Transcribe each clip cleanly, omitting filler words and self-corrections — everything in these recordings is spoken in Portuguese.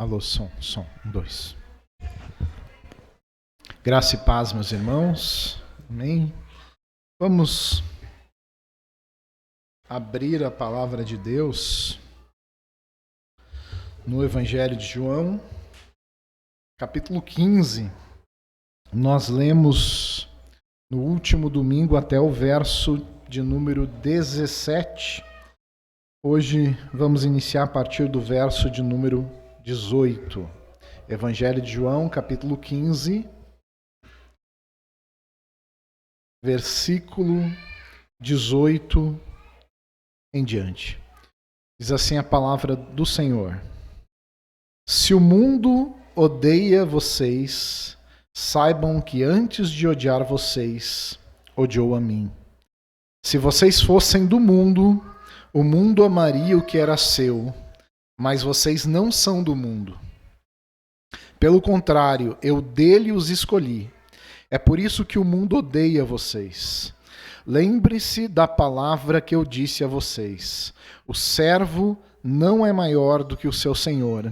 Alô, som, 1, 2. Graça e paz, meus irmãos. Amém. Vamos abrir a palavra de Deus no Evangelho de João, capítulo 15. Nós lemos no último domingo até o verso de número 17. Hoje vamos iniciar a partir do verso de número 18. Evangelho de João, capítulo 15, versículo 18 em diante. Diz assim a palavra do Senhor: Se o mundo odeia vocês, saibam que antes de odiar vocês, odiou a mim. Se vocês fossem do mundo, o mundo amaria o que era seu, mas vocês não são do mundo. Pelo contrário, eu dele os escolhi. É por isso que o mundo odeia vocês. Lembre-se da palavra que eu disse a vocês: o servo não é maior do que o seu senhor.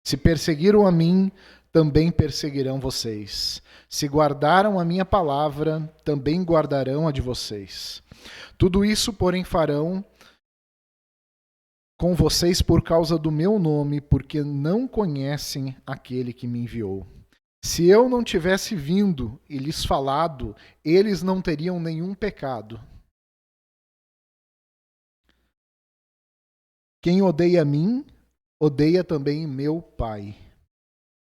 Se perseguiram a mim, também perseguirão vocês. Se guardaram a minha palavra, também guardarão a de vocês. Tudo isso, porém, farão com vocês por causa do meu nome, porque não conhecem aquele que me enviou. Se eu não tivesse vindo e lhes falado, eles não teriam nenhum pecado. Quem odeia a mim, odeia também meu Pai.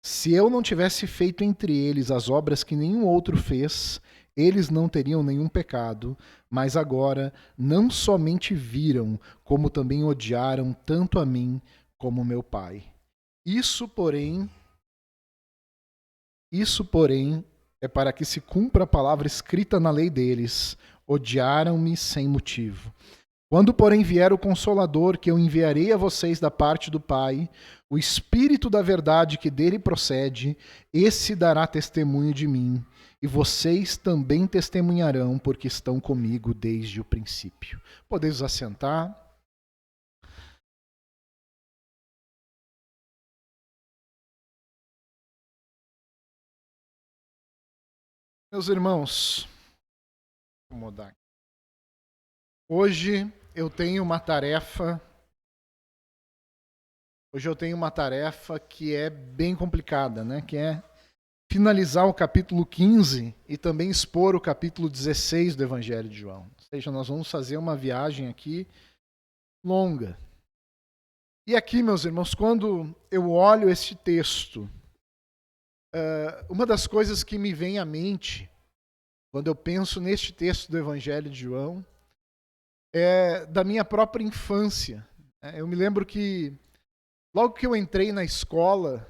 Se eu não tivesse feito entre eles as obras que nenhum outro fez, eles não teriam nenhum pecado, mas agora não somente viram, como também odiaram tanto a mim como meu Pai. Isso, porém, é para que se cumpra a palavra escrita na lei deles: odiaram-me sem motivo. Quando, porém, vier o Consolador, que eu enviarei a vocês da parte do Pai, o Espírito da verdade que dele procede, esse dará testemunho de mim, e vocês também testemunharão, porque estão comigo desde o princípio. Podeis assentar. Meus irmãos, vou mudar. Hoje eu tenho uma tarefa que é bem complicada, né? Que é finalizar o capítulo 15 e também expor o capítulo 16 do Evangelho de João. Ou seja, nós vamos fazer uma viagem aqui longa. E aqui, meus irmãos, quando eu olho este texto, uma das coisas que me vem à mente, quando eu penso neste texto do Evangelho de João, é da minha própria infância. Eu me lembro que logo que eu entrei na escola,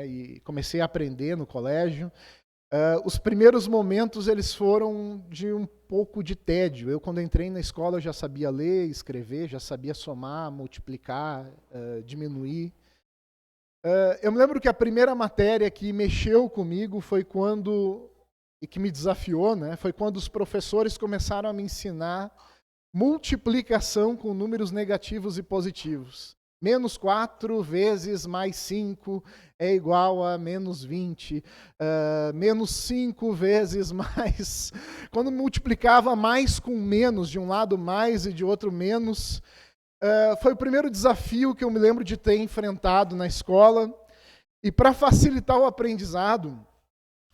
e comecei a aprender no colégio, os primeiros momentos eles foram de um pouco de tédio. Eu, quando entrei na escola, eu já sabia ler, escrever, já sabia somar, multiplicar, diminuir. Eu me lembro que a primeira matéria que mexeu comigo foi quando, e que me desafiou, né, foi quando os professores começaram a me ensinar multiplicação com números negativos e positivos. Menos 4 vezes mais 5 é igual a menos 20. Menos 5 vezes mais... Quando multiplicava mais com menos, de um lado mais e de outro menos, foi o primeiro desafio que eu me lembro de ter enfrentado na escola. E para facilitar o aprendizado,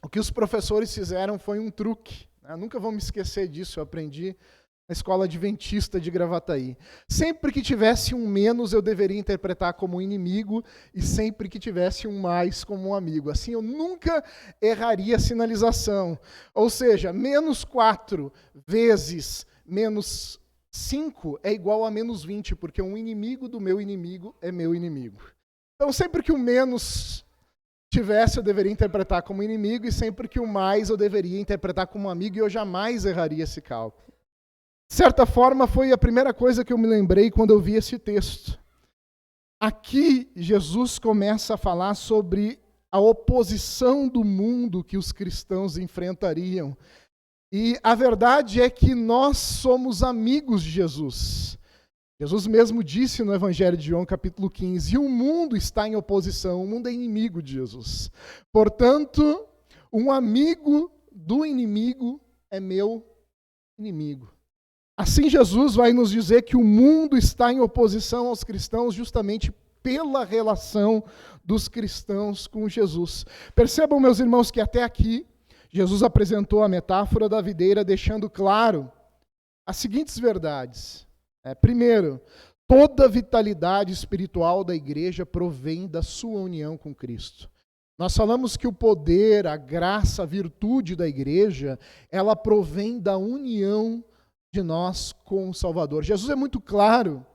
o que os professores fizeram foi um truque. Eu nunca vou me esquecer disso, eu aprendi na escola adventista de Gravataí. Sempre que tivesse um menos, eu deveria interpretar como um inimigo, e sempre que tivesse um mais, como um amigo. Assim, eu nunca erraria a sinalização. Ou seja, menos 4 vezes menos 5 é igual a menos 20, porque um inimigo do meu inimigo é meu inimigo. Então, sempre que o menos tivesse, eu deveria interpretar como inimigo, e sempre que o mais, eu deveria interpretar como amigo, e eu jamais erraria esse cálculo. De certa forma, foi a primeira coisa que eu me lembrei quando eu vi esse texto. Aqui, Jesus começa a falar sobre a oposição do mundo que os cristãos enfrentariam. E a verdade é que nós somos amigos de Jesus. Jesus mesmo disse no Evangelho de João, capítulo 15, e o mundo está em oposição, o mundo é inimigo de Jesus. Portanto, um amigo do inimigo é meu inimigo. Assim, Jesus vai nos dizer que o mundo está em oposição aos cristãos justamente pela relação dos cristãos com Jesus. Percebam, meus irmãos, que até aqui Jesus apresentou a metáfora da videira, deixando claro as seguintes verdades. Primeiro, toda a vitalidade espiritual da igreja provém da sua união com Cristo. Nós falamos que o poder, a graça, a virtude da igreja, ela provém da união de nós com o Salvador. Jesus é muito claro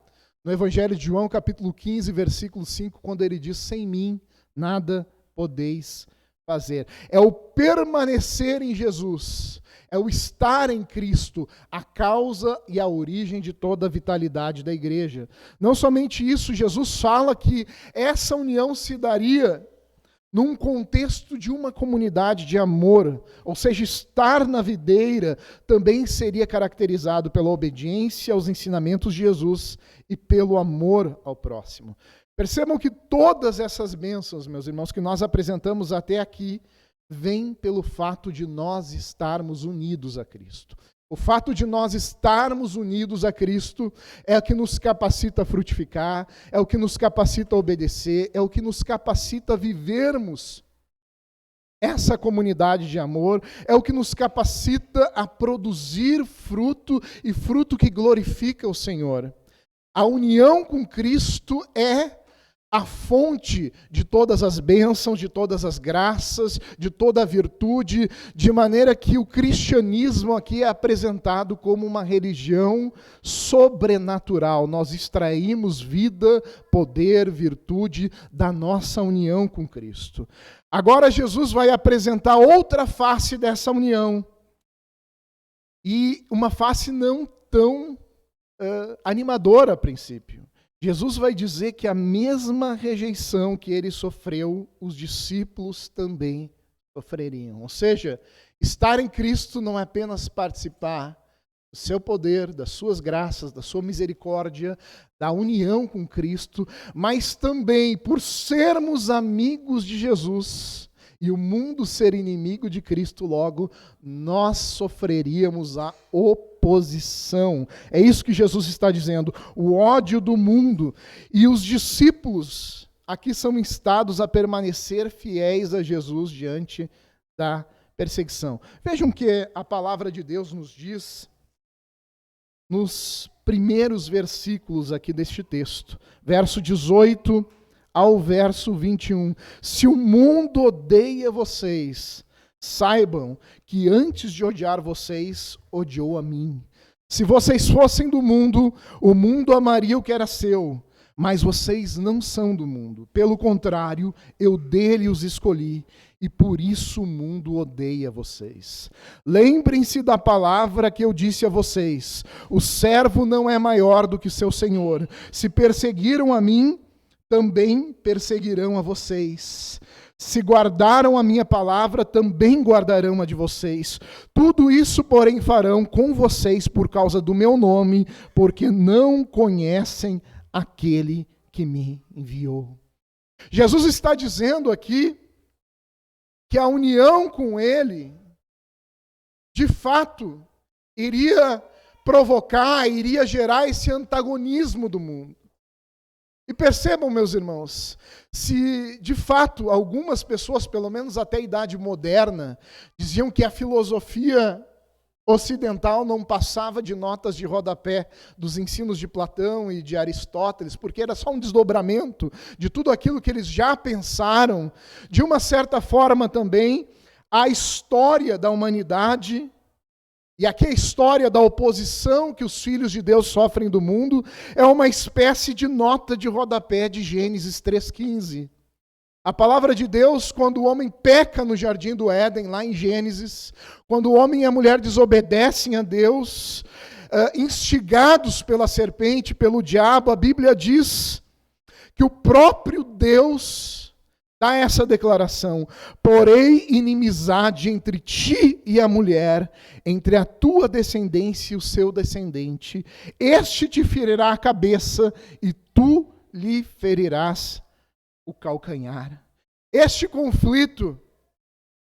no Evangelho de João, capítulo 15, versículo 5, quando ele diz, sem mim nada podeis fazer. É o permanecer em Jesus, é o estar em Cristo, a causa e a origem de toda a vitalidade da igreja. Não somente isso, Jesus fala que essa união se daria num contexto de uma comunidade de amor, ou seja, estar na videira também seria caracterizado pela obediência aos ensinamentos de Jesus e pelo amor ao próximo. Percebam que todas essas bênçãos, meus irmãos, que nós apresentamos até aqui, vêm pelo fato de nós estarmos unidos a Cristo. O fato de nós estarmos unidos a Cristo é o que nos capacita a frutificar, é o que nos capacita a obedecer, é o que nos capacita a vivermos essa comunidade de amor, é o que nos capacita a produzir fruto e fruto que glorifica o Senhor. A união com Cristo é a fonte de todas as bênçãos, de todas as graças, de toda a virtude, de maneira que o cristianismo aqui é apresentado como uma religião sobrenatural. Nós extraímos vida, poder, virtude da nossa união com Cristo. Agora Jesus vai apresentar outra face dessa união. E uma face não tão animadora a princípio. Jesus vai dizer que a mesma rejeição que ele sofreu, os discípulos também sofreriam. Ou seja, estar em Cristo não é apenas participar do seu poder, das suas graças, da sua misericórdia, da união com Cristo, mas também por sermos amigos de Jesus e o mundo ser inimigo de Cristo, logo nós sofreríamos a oposição. É isso que Jesus está dizendo, o ódio do mundo. E os discípulos aqui são instados a permanecer fiéis a Jesus diante da perseguição. Vejam que a palavra de Deus nos diz nos primeiros versículos aqui deste texto, verso 18 ao verso 21. Se o mundo odeia vocês, saibam que antes de odiar vocês, odiou a mim. Se vocês fossem do mundo, o mundo amaria o que era seu, mas vocês não são do mundo. Pelo contrário, eu dele os escolhi, e por isso o mundo odeia vocês. Lembrem-se da palavra que eu disse a vocês: o servo não é maior do que seu senhor. Se perseguiram a mim, também perseguirão a vocês. Se guardaram a minha palavra, também guardarão a de vocês. Tudo isso, porém, farão com vocês por causa do meu nome, porque não conhecem aquele que me enviou. Jesus está dizendo aqui que a união com ele, de fato, iria provocar, iria gerar esse antagonismo do mundo. E percebam, meus irmãos, se de fato algumas pessoas, pelo menos até a idade moderna, diziam que a filosofia ocidental não passava de notas de rodapé dos ensinos de Platão e de Aristóteles, porque era só um desdobramento de tudo aquilo que eles já pensaram, de uma certa forma também, a história da humanidade. E aqui a história da oposição que os filhos de Deus sofrem do mundo é uma espécie de nota de rodapé de Gênesis 3,15. A palavra de Deus, quando o homem peca no jardim do Éden, lá em Gênesis, quando o homem e a mulher desobedecem a Deus, instigados pela serpente, pelo diabo, a Bíblia diz que o próprio Deus dá essa declaração: porém inimizade entre ti e a mulher, entre a tua descendência e o seu descendente. Este te ferirá a cabeça e tu lhe ferirás o calcanhar. Este conflito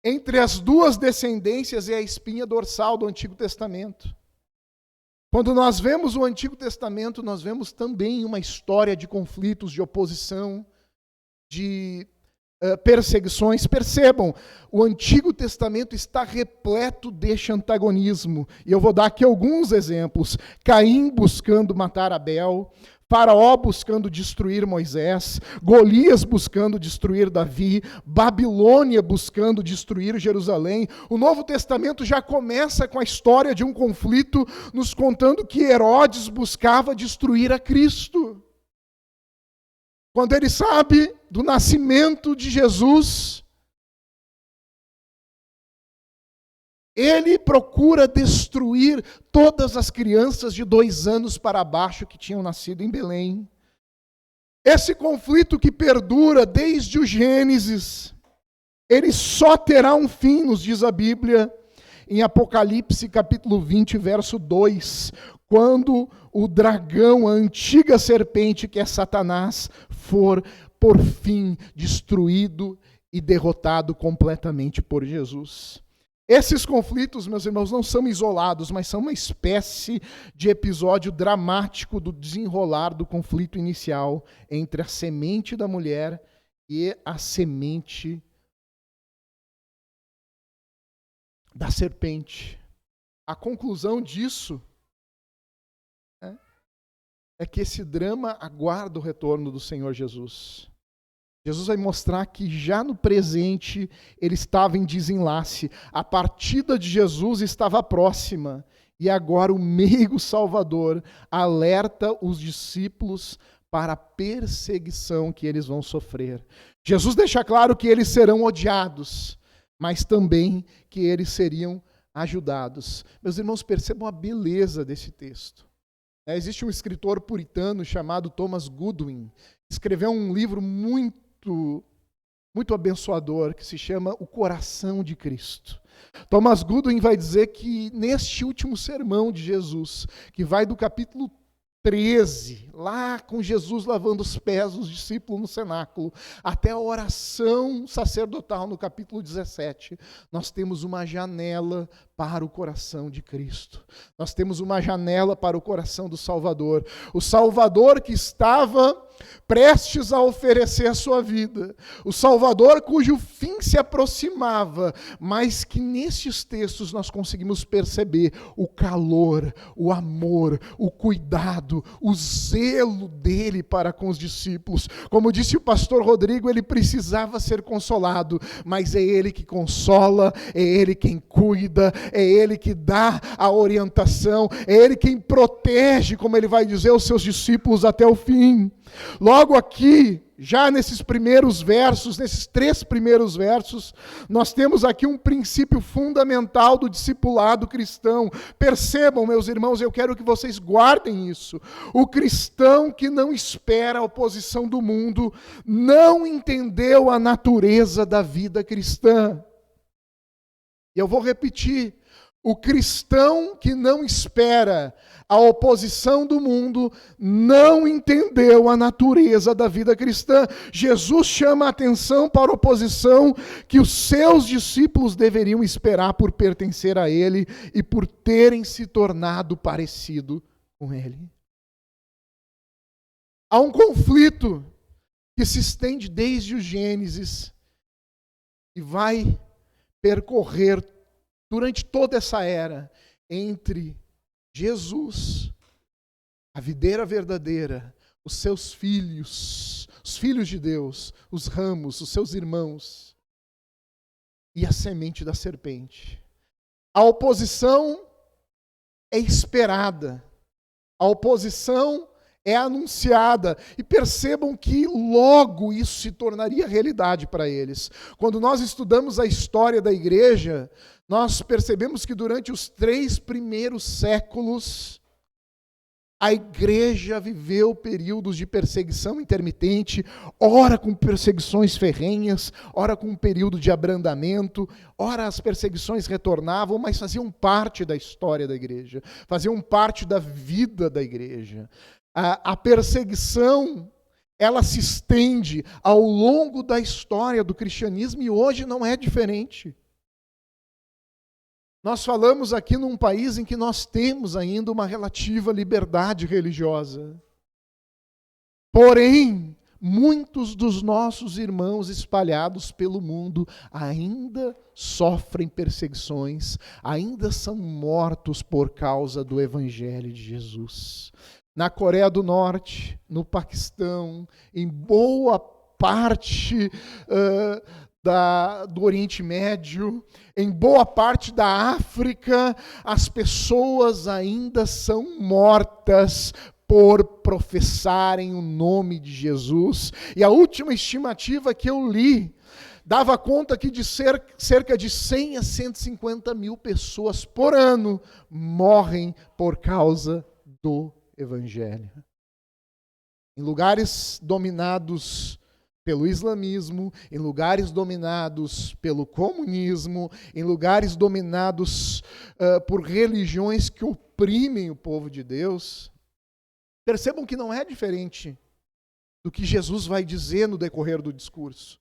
entre as duas descendências é a espinha dorsal do Antigo Testamento. Quando nós vemos o Antigo Testamento, nós vemos também uma história de conflitos, de oposição, de perseguições. Percebam, o Antigo Testamento está repleto deste antagonismo. E eu vou dar aqui alguns exemplos. Caim buscando matar Abel, Faraó buscando destruir Moisés, Golias buscando destruir Davi, Babilônia buscando destruir Jerusalém. O Novo Testamento já começa com a história de um conflito, nos contando que Herodes buscava destruir a Cristo. Quando ele sabe do nascimento de Jesus, ele procura destruir todas as crianças de 2 anos para baixo que tinham nascido em Belém. Esse conflito que perdura desde o Gênesis, ele só terá um fim, nos diz a Bíblia, em Apocalipse capítulo 20, verso 2, quando o dragão, a antiga serpente que é Satanás, for por fim destruído e derrotado completamente por Jesus. Esses conflitos, meus irmãos, não são isolados, mas são uma espécie de episódio dramático do desenrolar do conflito inicial entre a semente da mulher e a semente da serpente. A conclusão disso é que esse drama aguarda o retorno do Senhor Jesus. Jesus vai mostrar que já no presente ele estava em desenlace. A partida de Jesus estava próxima. E agora o meigo Salvador alerta os discípulos para a perseguição que eles vão sofrer. Jesus deixa claro que eles serão odiados, mas também que eles seriam ajudados. Meus irmãos, percebam a beleza desse texto. Existe um escritor puritano chamado Thomas Goodwin, que escreveu um livro muito abençoador, que se chama O Coração de Cristo. Thomas Goodwin vai dizer que neste último sermão de Jesus, que vai do capítulo 13, lá com Jesus lavando os pés dos discípulos no cenáculo, até a oração sacerdotal no capítulo 17, nós temos uma janela para o coração de Cristo. Nós temos uma janela para o coração do Salvador. O Salvador que estava prestes a oferecer a sua vida. O Salvador cujo fim se aproximava, mas que nestes textos nós conseguimos perceber o calor, o amor, o cuidado, o zelo dele para com os discípulos. Como disse o pastor Rodrigo, ele precisava ser consolado, mas é ele que consola, é ele quem cuida, é ele que dá a orientação, é ele quem protege, como ele vai dizer, os seus discípulos até o fim. Logo aqui, já nesses primeiros versos, nesses 3 primeiros versos, nós temos aqui um princípio fundamental do discipulado cristão. Percebam, meus irmãos, eu quero que vocês guardem isso. O cristão que não espera a oposição do mundo não entendeu a natureza da vida cristã. E eu vou repetir. O cristão que não espera a oposição do mundo não entendeu a natureza da vida cristã. Jesus chama a atenção para a oposição que os seus discípulos deveriam esperar por pertencer a ele e por terem se tornado parecido com ele. Há um conflito que se estende desde o Gênesis e vai percorrer durante toda essa era, entre Jesus, a videira verdadeira, os seus filhos, os filhos de Deus, os ramos, os seus irmãos, e a semente da serpente. A oposição é esperada, a oposição é anunciada, e percebam que logo isso se tornaria realidade para eles. Quando nós estudamos a história da igreja, nós percebemos que durante os 3 primeiros séculos, A igreja viveu períodos de perseguição intermitente, ora com perseguições ferrenhas, ora com um período de abrandamento, ora as perseguições retornavam, mas faziam parte da história da igreja, faziam parte da vida da igreja. A perseguição, ela se estende ao longo da história do cristianismo e hoje não é diferente. Nós falamos aqui num país em que nós temos ainda uma relativa liberdade religiosa. Porém, muitos dos nossos irmãos espalhados pelo mundo ainda sofrem perseguições, ainda são mortos por causa do Evangelho de Jesus. Na Coreia do Norte, no Paquistão, em boa parte do Oriente Médio, em boa parte da África, as pessoas ainda são mortas por professarem o nome de Jesus. E a última estimativa que eu li dava conta que de cerca de 100 a 150 mil pessoas por ano morrem por causa do Evangelho. Em lugares dominados pelo islamismo, em lugares dominados pelo comunismo, em lugares dominados por religiões que oprimem o povo de Deus, percebam que não é diferente do que Jesus vai dizer no decorrer do discurso.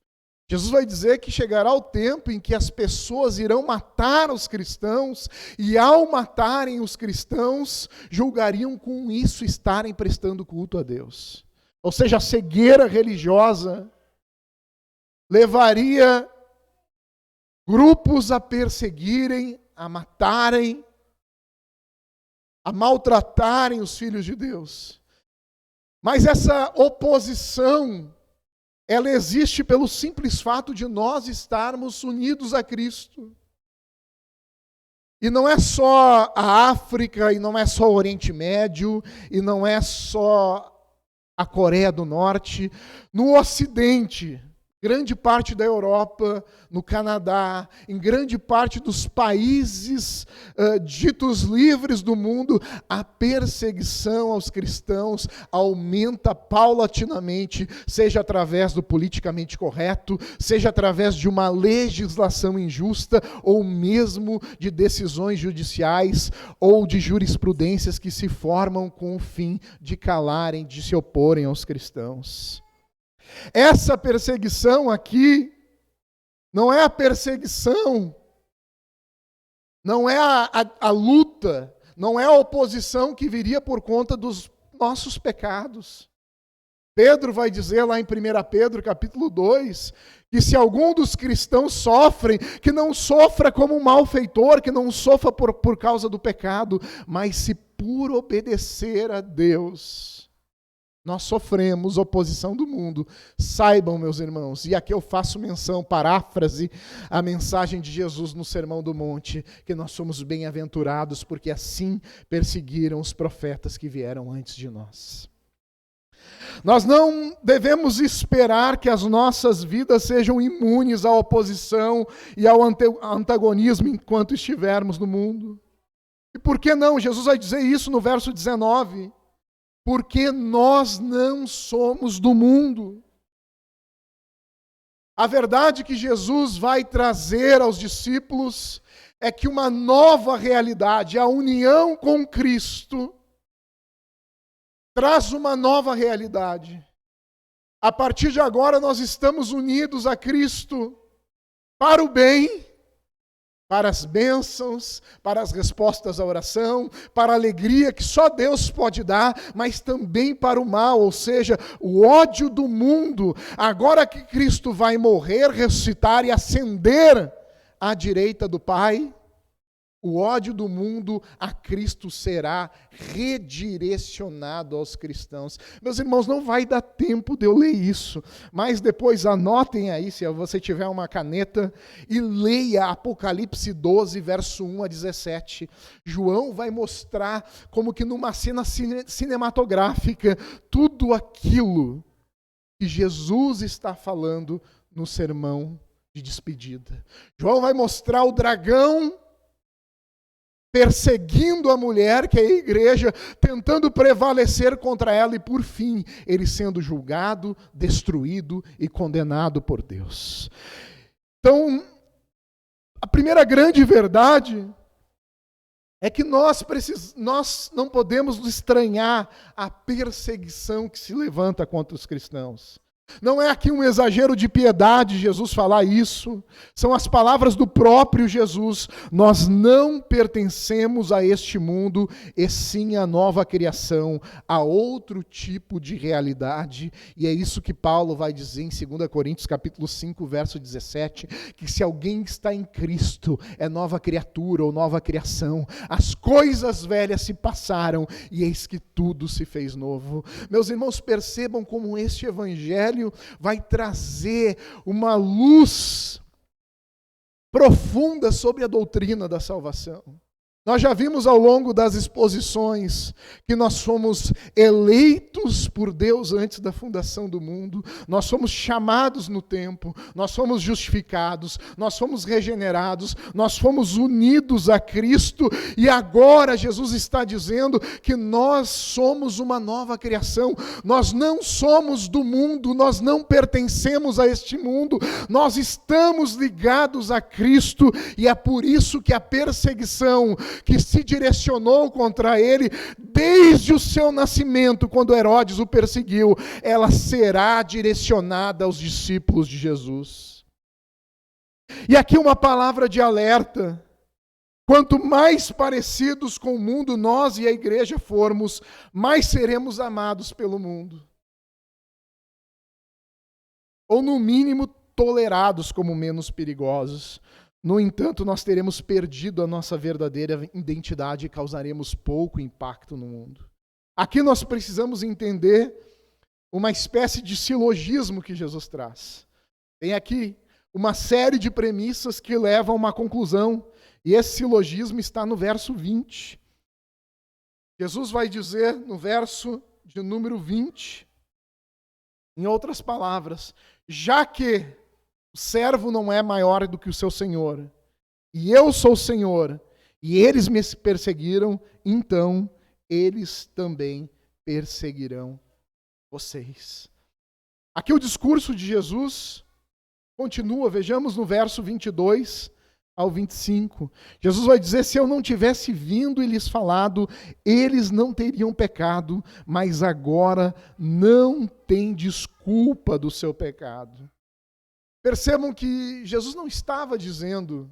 Jesus vai dizer que chegará o tempo em que as pessoas irão matar os cristãos e, ao matarem os cristãos, julgariam com isso estarem prestando culto a Deus. Ou seja, a cegueira religiosa levaria grupos a perseguirem, a matarem, a maltratarem os filhos de Deus. Mas essa oposição, ela existe pelo simples fato de nós estarmos unidos a Cristo. E não é só a África, e não é só o Oriente Médio, e não é só a Coreia do Norte. No Ocidente, grande parte da Europa, no Canadá, em grande parte dos países ditos livres do mundo, a perseguição aos cristãos aumenta paulatinamente, seja através do politicamente correto, seja através de uma legislação injusta, ou mesmo de decisões judiciais ou de jurisprudências que se formam com o fim de calarem, de se oporem aos cristãos. Essa perseguição aqui não é a perseguição, não é a luta, não é a oposição que viria por conta dos nossos pecados. Pedro vai dizer lá em 1 Pedro capítulo 2, que se algum dos cristãos sofre, que não sofra como um malfeitor, que não sofra por causa do pecado, mas se por obedecer a Deus nós sofremos oposição do mundo. Saibam, meus irmãos, e aqui eu faço menção, paráfrase, a mensagem de Jesus no Sermão do Monte, que nós somos bem-aventurados, porque assim perseguiram os profetas que vieram antes de nós. Nós não devemos esperar que as nossas vidas sejam imunes à oposição e ao antagonismo enquanto estivermos no mundo. E por que não? Jesus vai dizer isso no verso 19. Porque nós não somos do mundo. A verdade que Jesus vai trazer aos discípulos é que uma nova realidade, a união com Cristo, traz uma nova realidade. A partir de agora nós estamos unidos a Cristo para o bem, para as bênçãos, para as respostas à oração, para a alegria que só Deus pode dar, mas também para o mal, ou seja, o ódio do mundo. Agora que Cristo vai morrer, ressuscitar e ascender à direita do Pai, o ódio do mundo a Cristo será redirecionado aos cristãos. Meus irmãos, não vai dar tempo de eu ler isso, mas depois anotem aí, se você tiver uma caneta, e leia Apocalipse 12, verso 1 a 17. João vai mostrar como que numa cena cinematográfica, tudo aquilo que Jesus está falando no sermão de despedida. João vai mostrar o dragão perseguindo a mulher, que é a igreja, tentando prevalecer contra ela e, por fim, ele sendo julgado, destruído e condenado por Deus. Então, a primeira grande verdade é que nós não podemos estranhar a perseguição que se levanta contra os cristãos. Não é aqui um exagero de piedade Jesus falar isso. São as palavras do próprio Jesus. Nós não pertencemos a este mundo, e sim à nova criação, a outro tipo de realidade. E é isso que Paulo vai dizer em 2 Coríntios capítulo 5, verso 17, que se alguém está em Cristo, é nova criatura ou nova criação. As coisas velhas se passaram e eis que tudo se fez novo. Meus irmãos, percebam como este evangelho vai trazer uma luz profunda sobre a doutrina da salvação. Nós já vimos ao longo das exposições que nós fomos eleitos por Deus antes da fundação do mundo, nós fomos chamados no tempo, nós fomos justificados, nós fomos regenerados, nós fomos unidos a Cristo, e agora Jesus está dizendo que nós somos uma nova criação. Nós não somos do mundo, nós não pertencemos a este mundo, nós estamos ligados a Cristo, e é por isso que a perseguição que se direcionou contra ele desde o seu nascimento, quando Herodes o perseguiu, ela será direcionada aos discípulos de Jesus. E aqui uma palavra de alerta: quanto mais parecidos com o mundo nós e a igreja formos, mais seremos amados pelo mundo. Ou no mínimo tolerados como menos perigosos. No entanto, nós teremos perdido a nossa verdadeira identidade e causaremos pouco impacto no mundo. Aqui nós precisamos entender uma espécie de silogismo que Jesus traz. Tem aqui uma série de premissas que levam a uma conclusão, e esse silogismo está no verso 20. Jesus vai dizer no verso de número 20, em outras palavras, já que o servo não é maior do que o seu senhor, e eu sou o Senhor, e eles me perseguiram, então eles também perseguirão vocês. Aqui o discurso de Jesus continua, vejamos no verso 22 ao 25. Jesus vai dizer: se eu não tivesse vindo e lhes falado, eles não teriam pecado, mas agora não tem desculpa do seu pecado. Percebam que Jesus não estava dizendo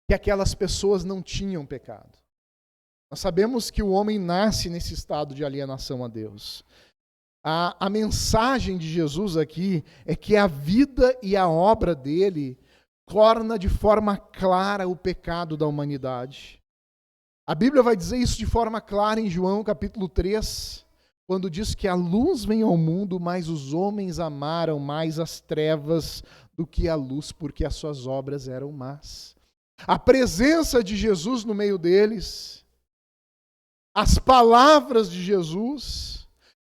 que aquelas pessoas não tinham pecado. Nós sabemos que o homem nasce nesse estado de alienação a Deus. A mensagem de Jesus aqui é que a vida e a obra dele torna de forma clara o pecado da humanidade. A Bíblia vai dizer isso de forma clara em João capítulo 3, quando diz que a luz vem ao mundo, mas os homens amaram mais as trevas do que a luz, porque as suas obras eram más. A presença de Jesus no meio deles, as palavras de Jesus,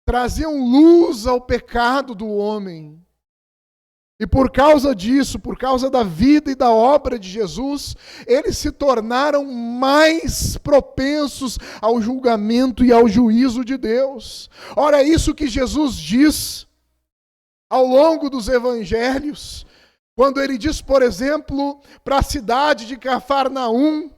traziam luz ao pecado do homem. E por causa disso, por causa da vida e da obra de Jesus, eles se tornaram mais propensos ao julgamento e ao juízo de Deus. Ora, é isso que Jesus diz ao longo dos evangelhos, quando ele diz, por exemplo, para a cidade de Cafarnaum,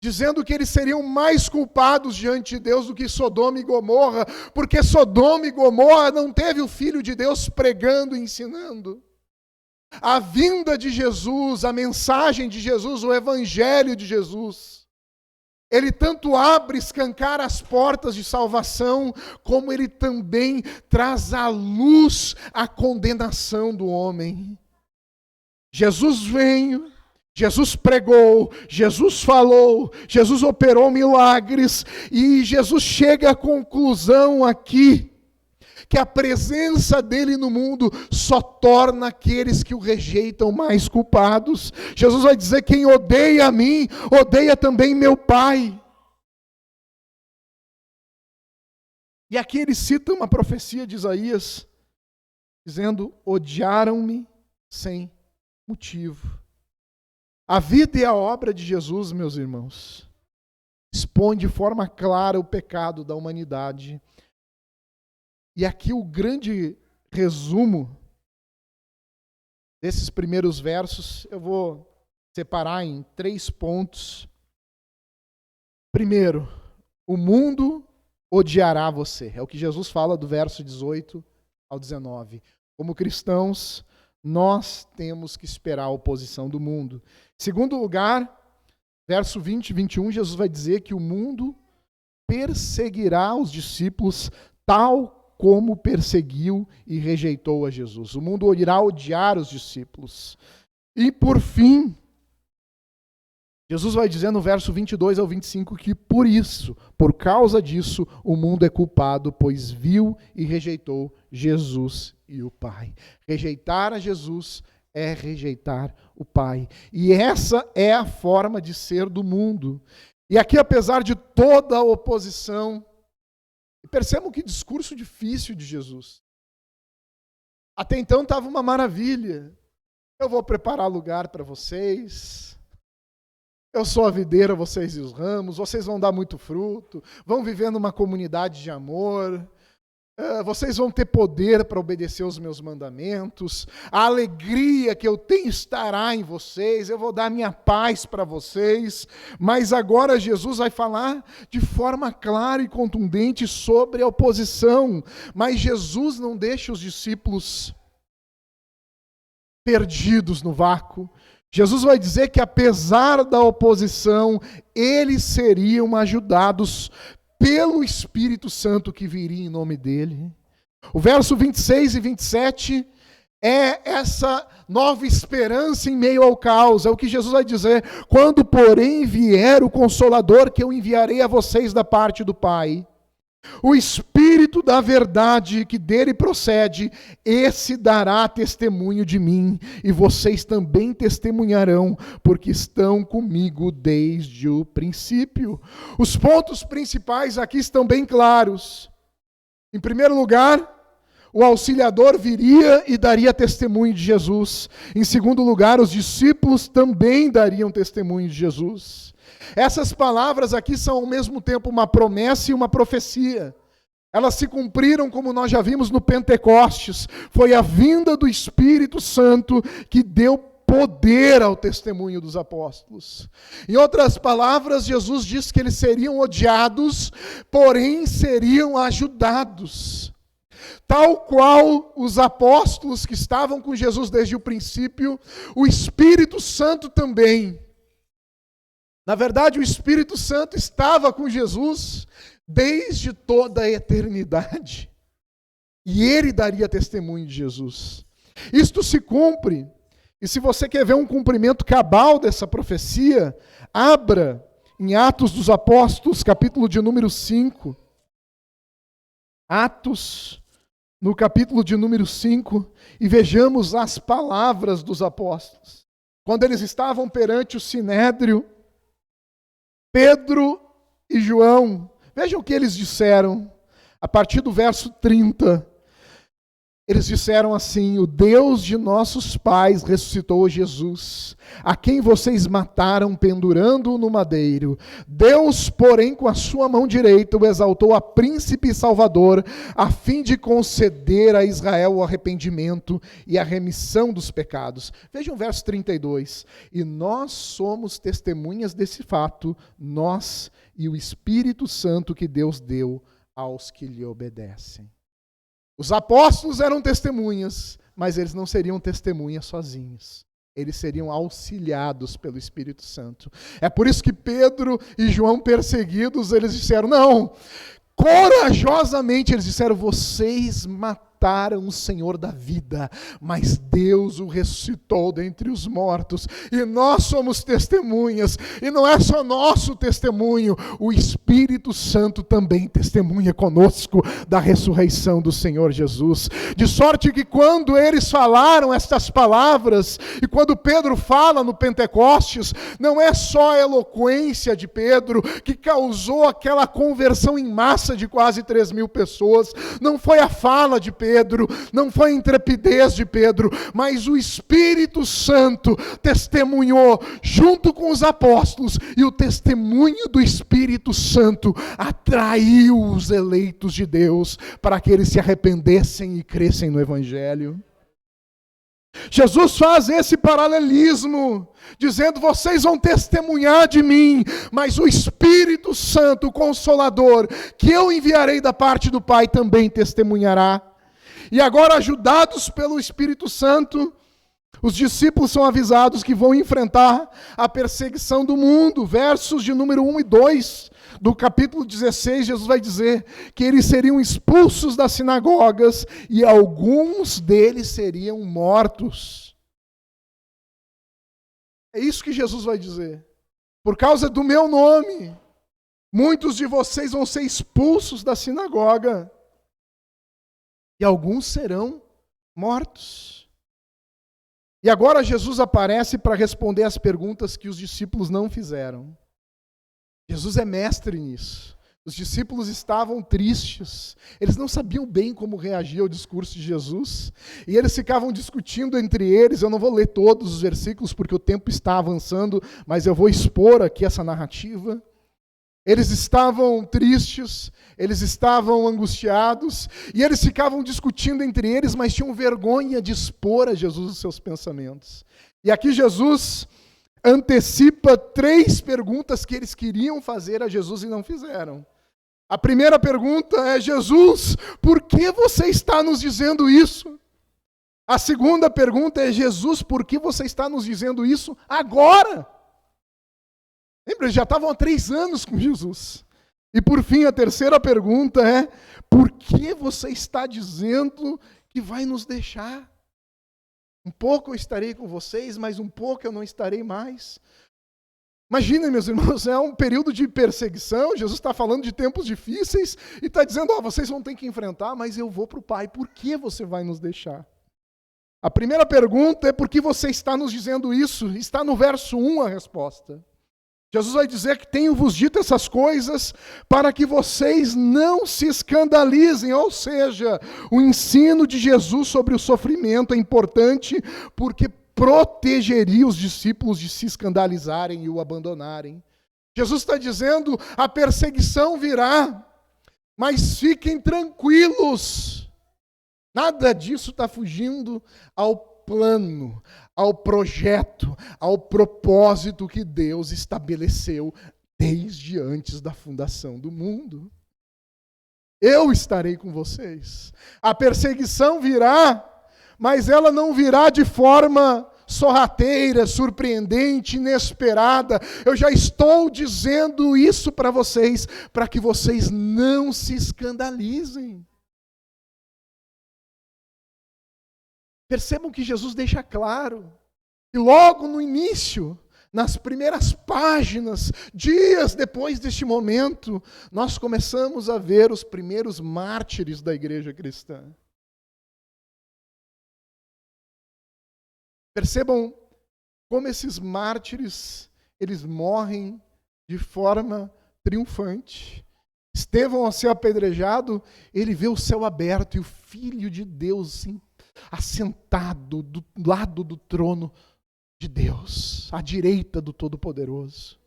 dizendo que eles seriam mais culpados diante de Deus do que Sodoma e Gomorra, porque Sodoma e Gomorra não teve o Filho de Deus pregando e ensinando. A vinda de Jesus, a mensagem de Jesus, o Evangelho de Jesus, ele tanto abre, escancara as portas de salvação, como ele também traz à luz a condenação do homem. Jesus veio, Jesus pregou, Jesus falou, Jesus operou milagres, e Jesus chega à conclusão aqui que a presença dele no mundo só torna aqueles que o rejeitam mais culpados. Jesus vai dizer: quem odeia a mim, odeia também meu Pai. E aqui ele cita uma profecia de Isaías, dizendo: odiaram-me sem motivo. A vida e a obra de Jesus, meus irmãos, expõe de forma clara o pecado da humanidade. E aqui o grande resumo desses primeiros versos, eu vou separar em 3 pontos. Primeiro, o mundo odiará você. É o que Jesus fala do verso 18 ao 19. Como cristãos, nós temos que esperar a oposição do mundo. Segundo lugar, verso 20 e 21, Jesus vai dizer que o mundo perseguirá os discípulos tal como perseguiu e rejeitou a Jesus. O mundo irá odiar os discípulos. E por fim, Jesus vai dizer no verso 22 ao 25 que por isso, por causa disso, o mundo é culpado, pois viu e rejeitou Jesus e o Pai. Rejeitar a Jesus é rejeitar o Pai. E essa é a forma de ser do mundo. E aqui, apesar de toda a oposição, percebam que discurso difícil de Jesus. Até então estava uma maravilha. Eu vou preparar lugar para vocês. Eu sou a videira, vocês e os ramos. Vocês vão dar muito fruto. Vão viver numa comunidade de amor. Vocês vão ter poder para obedecer os meus mandamentos. A alegria que eu tenho estará em vocês. Eu vou dar minha paz para vocês. Mas agora Jesus vai falar de forma clara e contundente sobre a oposição. Mas Jesus não deixa os discípulos perdidos no vácuo. Jesus vai dizer que apesar da oposição, eles seriam ajudados pelo Espírito Santo que viria em nome dele. O verso 26 e 27 é essa nova esperança em meio ao caos. É o que Jesus vai dizer: quando, porém, vier o Consolador que eu enviarei a vocês da parte do Pai, o Espírito da verdade que dele procede, esse dará testemunho de mim, e vocês também testemunharão, porque estão comigo desde o princípio. Os pontos principais aqui estão bem claros. Em primeiro lugar, o auxiliador viria e daria testemunho de Jesus. Em segundo lugar, os discípulos também dariam testemunho de Jesus. Essas palavras aqui são ao mesmo tempo uma promessa e uma profecia. Elas se cumpriram, como nós já vimos no Pentecostes. Foi a vinda do Espírito Santo que deu poder ao testemunho dos apóstolos. Em outras palavras, Jesus diz que eles seriam odiados, porém seriam ajudados. Tal qual os apóstolos que estavam com Jesus desde o princípio, o Espírito Santo também. Na verdade, o Espírito Santo estava com Jesus desde toda a eternidade. E ele daria testemunho de Jesus. Isto se cumpre. E se você quer ver um cumprimento cabal dessa profecia, abra em Atos dos Apóstolos, capítulo de número 5. Atos, no capítulo de número 5, e vejamos as palavras dos apóstolos. Quando eles estavam perante o Sinédrio, Pedro e João, vejam o que eles disseram, a partir do verso 30. Eles disseram assim: o Deus de nossos pais ressuscitou Jesus, a quem vocês mataram pendurando-o no madeiro. Deus, porém, com a sua mão direita o exaltou a príncipe e salvador, a fim de conceder a Israel o arrependimento e a remissão dos pecados. Vejam o verso 32. E nós somos testemunhas desse fato, nós e o Espírito Santo que Deus deu aos que lhe obedecem. Os apóstolos eram testemunhas, mas eles não seriam testemunhas sozinhos. Eles seriam auxiliados pelo Espírito Santo. É por isso que Pedro e João, perseguidos, eles disseram, não, corajosamente eles disseram, vocês mataram o Senhor da vida, mas Deus o ressuscitou dentre os mortos, e nós somos testemunhas, e não é só nosso testemunho, o Espírito Santo também testemunha conosco da ressurreição do Senhor Jesus, de sorte que quando eles falaram estas palavras, e quando Pedro fala no Pentecostes, não é só a eloquência de Pedro que causou aquela conversão em massa de quase 3.000 pessoas, não foi a fala de Pedro, Pedro, não foi a intrepidez de Pedro, mas o Espírito Santo testemunhou junto com os apóstolos, e o testemunho do Espírito Santo atraiu os eleitos de Deus para que eles se arrependessem e crescem no Evangelho. Jesus faz esse paralelismo, dizendo: vocês vão testemunhar de mim, mas o Espírito Santo, o Consolador, que eu enviarei da parte do Pai, também testemunhará. E agora, ajudados pelo Espírito Santo, os discípulos são avisados que vão enfrentar a perseguição do mundo. Versos de número 1 e 2 do capítulo 16, Jesus vai dizer que eles seriam expulsos das sinagogas e alguns deles seriam mortos. É isso que Jesus vai dizer. Por causa do meu nome, muitos de vocês vão ser expulsos da sinagoga e alguns serão mortos. E agora Jesus aparece para responder as perguntas que os discípulos não fizeram. Jesus é mestre nisso. Os discípulos estavam tristes. Eles não sabiam bem como reagir ao discurso de Jesus. E eles ficavam discutindo entre eles. Eu não vou ler todos os versículos porque o tempo está avançando, mas eu vou expor aqui essa narrativa. Eles estavam tristes, eles estavam angustiados, e eles ficavam discutindo entre eles, mas tinham vergonha de expor a Jesus os seus pensamentos. E aqui Jesus antecipa 3 perguntas que eles queriam fazer a Jesus e não fizeram. A primeira pergunta é: Jesus, por que você está nos dizendo isso? A segunda pergunta é: Jesus, por que você está nos dizendo isso agora? Lembra, eles já estavam há 3 anos com Jesus. E por fim, a terceira pergunta é: por que você está dizendo que vai nos deixar? Um pouco eu estarei com vocês, mas um pouco eu não estarei mais. Imagina, meus irmãos, é um período de perseguição. Jesus está falando de tempos difíceis e está dizendo: vocês vão ter que enfrentar, mas eu vou para o Pai. Por que você vai nos deixar? A primeira pergunta é: por que você está nos dizendo isso? Está no verso 1 a resposta. Jesus vai dizer que tenho-vos dito essas coisas para que vocês não se escandalizem. Ou seja, o ensino de Jesus sobre o sofrimento é importante porque protegeria os discípulos de se escandalizarem e o abandonarem. Jesus está dizendo: a perseguição virá, mas fiquem tranquilos. Nada disso está fugindo ao plano, ao projeto, ao propósito que Deus estabeleceu desde antes da fundação do mundo. Eu estarei com vocês. A perseguição virá, mas ela não virá de forma sorrateira, surpreendente, inesperada. Eu já estou dizendo isso para vocês, para que vocês não se escandalizem. Percebam que Jesus deixa claro, e logo no início, nas primeiras páginas, dias depois deste momento, nós começamos a ver os primeiros mártires da igreja cristã. Percebam como esses mártires, eles morrem de forma triunfante. Estevão, ao ser apedrejado, ele vê o céu aberto e o Filho de Deus assentado do lado do trono de Deus, à direita do Todo-Poderoso.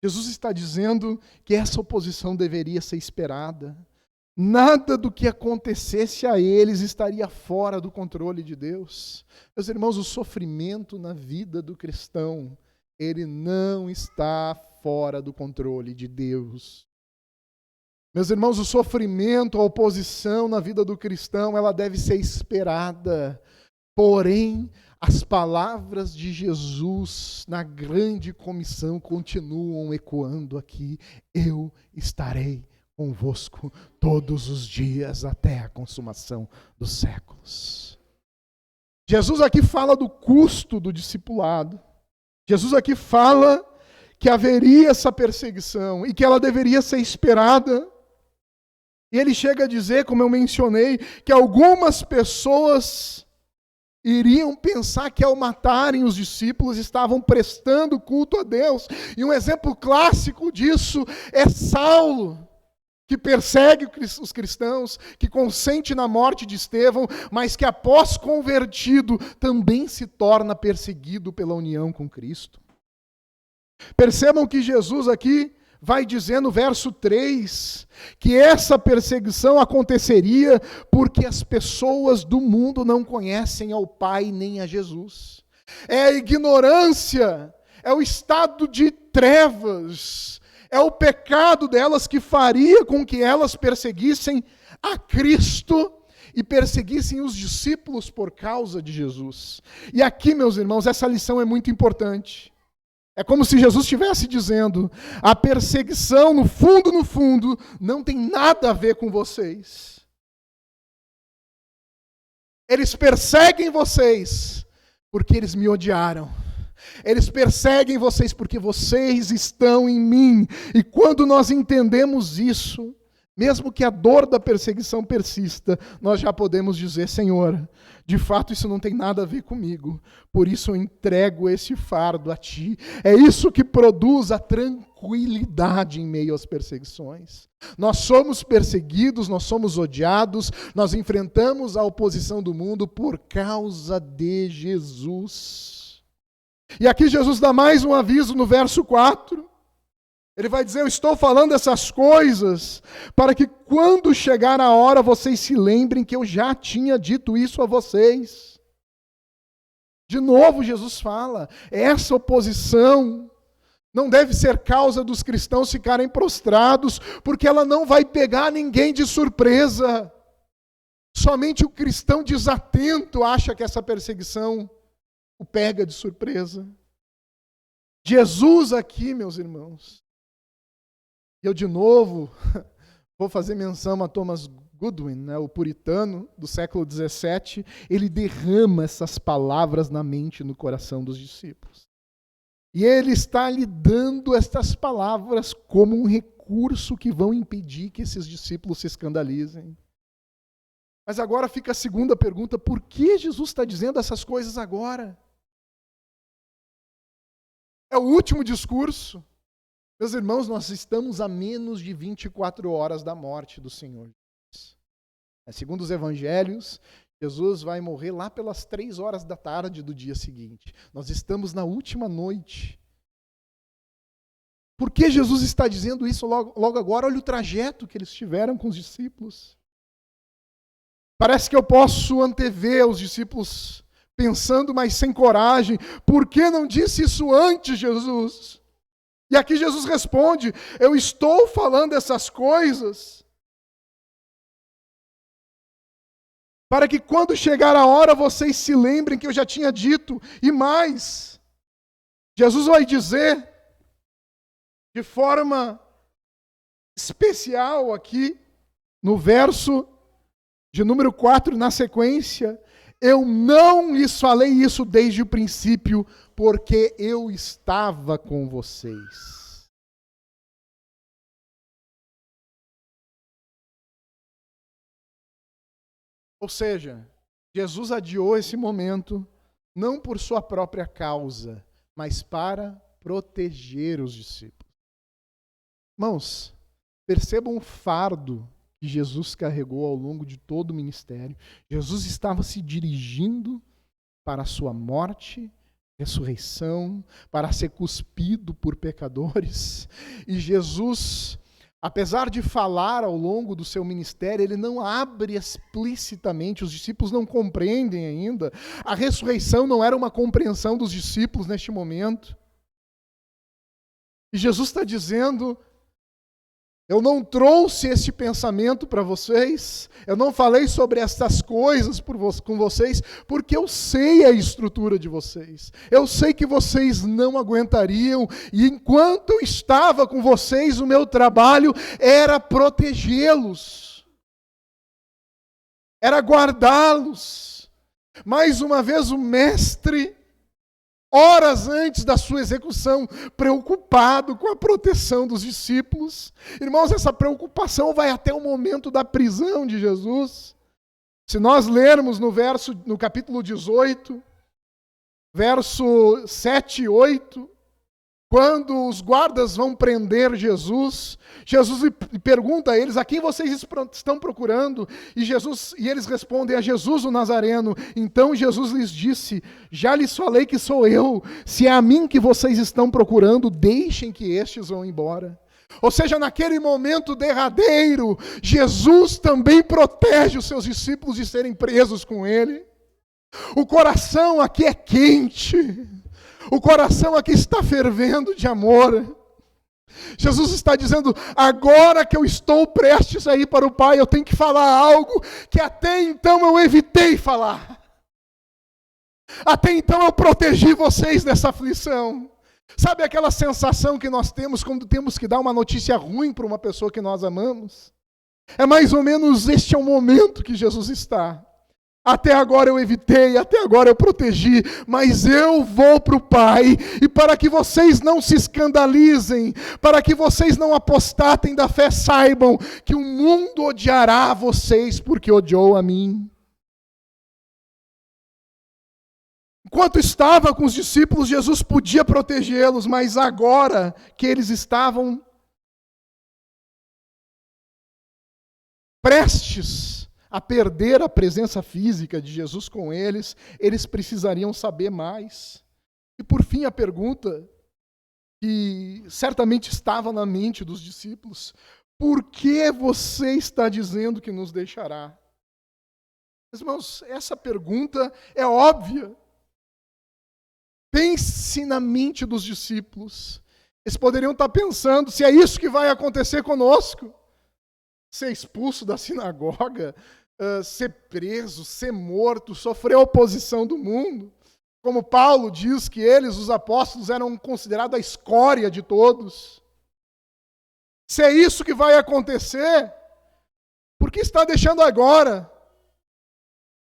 Jesus está dizendo que essa oposição deveria ser esperada. Nada do que acontecesse a eles estaria fora do controle de Deus. Meus irmãos, o sofrimento na vida do cristão, ele não está fora do controle de Deus. Meus irmãos, o sofrimento, a oposição na vida do cristão, ela deve ser esperada. Porém, as palavras de Jesus na grande comissão continuam ecoando aqui: eu estarei convosco todos os dias até a consumação dos séculos. Jesus aqui fala do custo do discipulado. Jesus aqui fala que haveria essa perseguição e que ela deveria ser esperada. E ele chega a dizer, como eu mencionei, que algumas pessoas iriam pensar que ao matarem os discípulos estavam prestando culto a Deus. E um exemplo clássico disso é Saulo. que persegue os cristãos, que consente na morte de Estevão, mas que após convertido também se torna perseguido pela união com Cristo. Percebam que Jesus aqui vai dizer no verso 3 que essa perseguição aconteceria porque as pessoas do mundo não conhecem ao Pai nem a Jesus. É a ignorância, é o estado de trevas, é o pecado delas que faria com que elas perseguissem a Cristo e perseguissem os discípulos por causa de Jesus. E aqui, meus irmãos, essa lição é muito importante. É como se Jesus estivesse dizendo: a perseguição, no fundo, não tem nada a ver com vocês. Eles perseguem vocês porque eles me odiaram. Eles perseguem vocês porque vocês estão em mim. E quando nós entendemos isso, mesmo que a dor da perseguição persista, nós já podemos dizer: Senhor, de fato isso não tem nada a ver comigo, por isso eu entrego esse fardo a Ti. É isso que produz a tranquilidade em meio às perseguições. Nós somos perseguidos, nós somos odiados, nós enfrentamos a oposição do mundo por causa de Jesus. E aqui Jesus dá mais um aviso no verso 4. Ele vai dizer: eu estou falando essas coisas para que quando chegar a hora vocês se lembrem que eu já tinha dito isso a vocês. De novo Jesus fala, essa oposição não deve ser causa dos cristãos ficarem prostrados, porque ela não vai pegar ninguém de surpresa. Somente o cristão desatento acha que essa perseguição o pega de surpresa. Jesus aqui, meus irmãos, eu de novo vou fazer menção a Thomas Goodwin, né, o puritano do século XVII, ele derrama essas palavras na mente e no coração dos discípulos. E ele está lhe dando estas palavras como um recurso que vão impedir que esses discípulos se escandalizem. Mas agora fica a segunda pergunta: por que Jesus está dizendo essas coisas agora? É o último discurso. Meus irmãos, nós estamos a menos de 24 horas da morte do Senhor Jesus. Segundo os evangelhos, Jesus vai morrer lá pelas 3 horas da tarde do dia seguinte. Nós estamos na última noite. Por que Jesus está dizendo isso logo agora? Olha o trajeto que eles tiveram com os discípulos. Parece que eu posso antever os discípulos pensando, mas sem coragem: por que não disse isso antes, Jesus? E aqui Jesus responde: eu estou falando essas coisas para que quando chegar a hora vocês se lembrem que eu já tinha dito. E mais, Jesus vai dizer de forma especial aqui, no verso de número 4, na sequência: eu não lhes falei isso desde o princípio, porque eu estava com vocês. Ou seja, Jesus adiou esse momento, não por sua própria causa, mas para proteger os discípulos. Irmãos, percebam o fardo que Jesus carregou ao longo de todo o ministério. Jesus estava se dirigindo para a sua morte, ressurreição, para ser cuspido por pecadores. E Jesus, apesar de falar ao longo do seu ministério, ele não abre explicitamente, os discípulos não compreendem ainda. A ressurreição não era uma compreensão dos discípulos neste momento. E Jesus está dizendo: eu não trouxe este pensamento para vocês, eu não falei sobre estas coisas com vocês, porque eu sei a estrutura de vocês. Eu sei que vocês não aguentariam, e enquanto eu estava com vocês, o meu trabalho era protegê-los, era guardá-los. Mais uma vez o mestre, horas antes da sua execução, preocupado com a proteção dos discípulos. Irmãos, essa preocupação vai até o momento da prisão de Jesus. Se nós lermos no capítulo 18, verso 7 e 8, Quando os guardas vão prender Jesus, Jesus pergunta a eles: a quem vocês estão procurando? E eles respondem: a Jesus o Nazareno. Então Jesus lhes disse: já lhes falei que sou eu. Se é a mim que vocês estão procurando, deixem que estes vão embora. Ou seja, naquele momento derradeiro, Jesus também protege os seus discípulos de serem presos com ele. O coração aqui é quente. O coração aqui está fervendo de amor. Jesus está dizendo: agora que eu estou prestes a ir para o Pai, eu tenho que falar algo que até então eu evitei falar. Até então eu protegi vocês dessa aflição. Sabe aquela sensação que nós temos quando temos que dar uma notícia ruim para uma pessoa que nós amamos? É mais ou menos este é o momento que Jesus está. Até agora eu evitei, até agora eu protegi, mas eu vou para o Pai, e para que vocês não se escandalizem, para que vocês não apostatem da fé, saibam que o mundo odiará vocês porque odiou a mim. Enquanto estava com os discípulos, Jesus podia protegê-los, mas agora que eles estavam prestes a perder a presença física de Jesus com eles, eles precisariam saber mais. E por fim a pergunta que certamente estava na mente dos discípulos: por que você está dizendo que nos deixará? Meus irmãos, essa pergunta é óbvia. Pense na mente dos discípulos. Eles poderiam estar pensando: se é isso que vai acontecer conosco, ser expulso da sinagoga, ser preso, ser morto, sofrer a oposição do mundo. Como Paulo diz que eles, os apóstolos, eram considerados a escória de todos. Se é isso que vai acontecer, por que está deixando agora?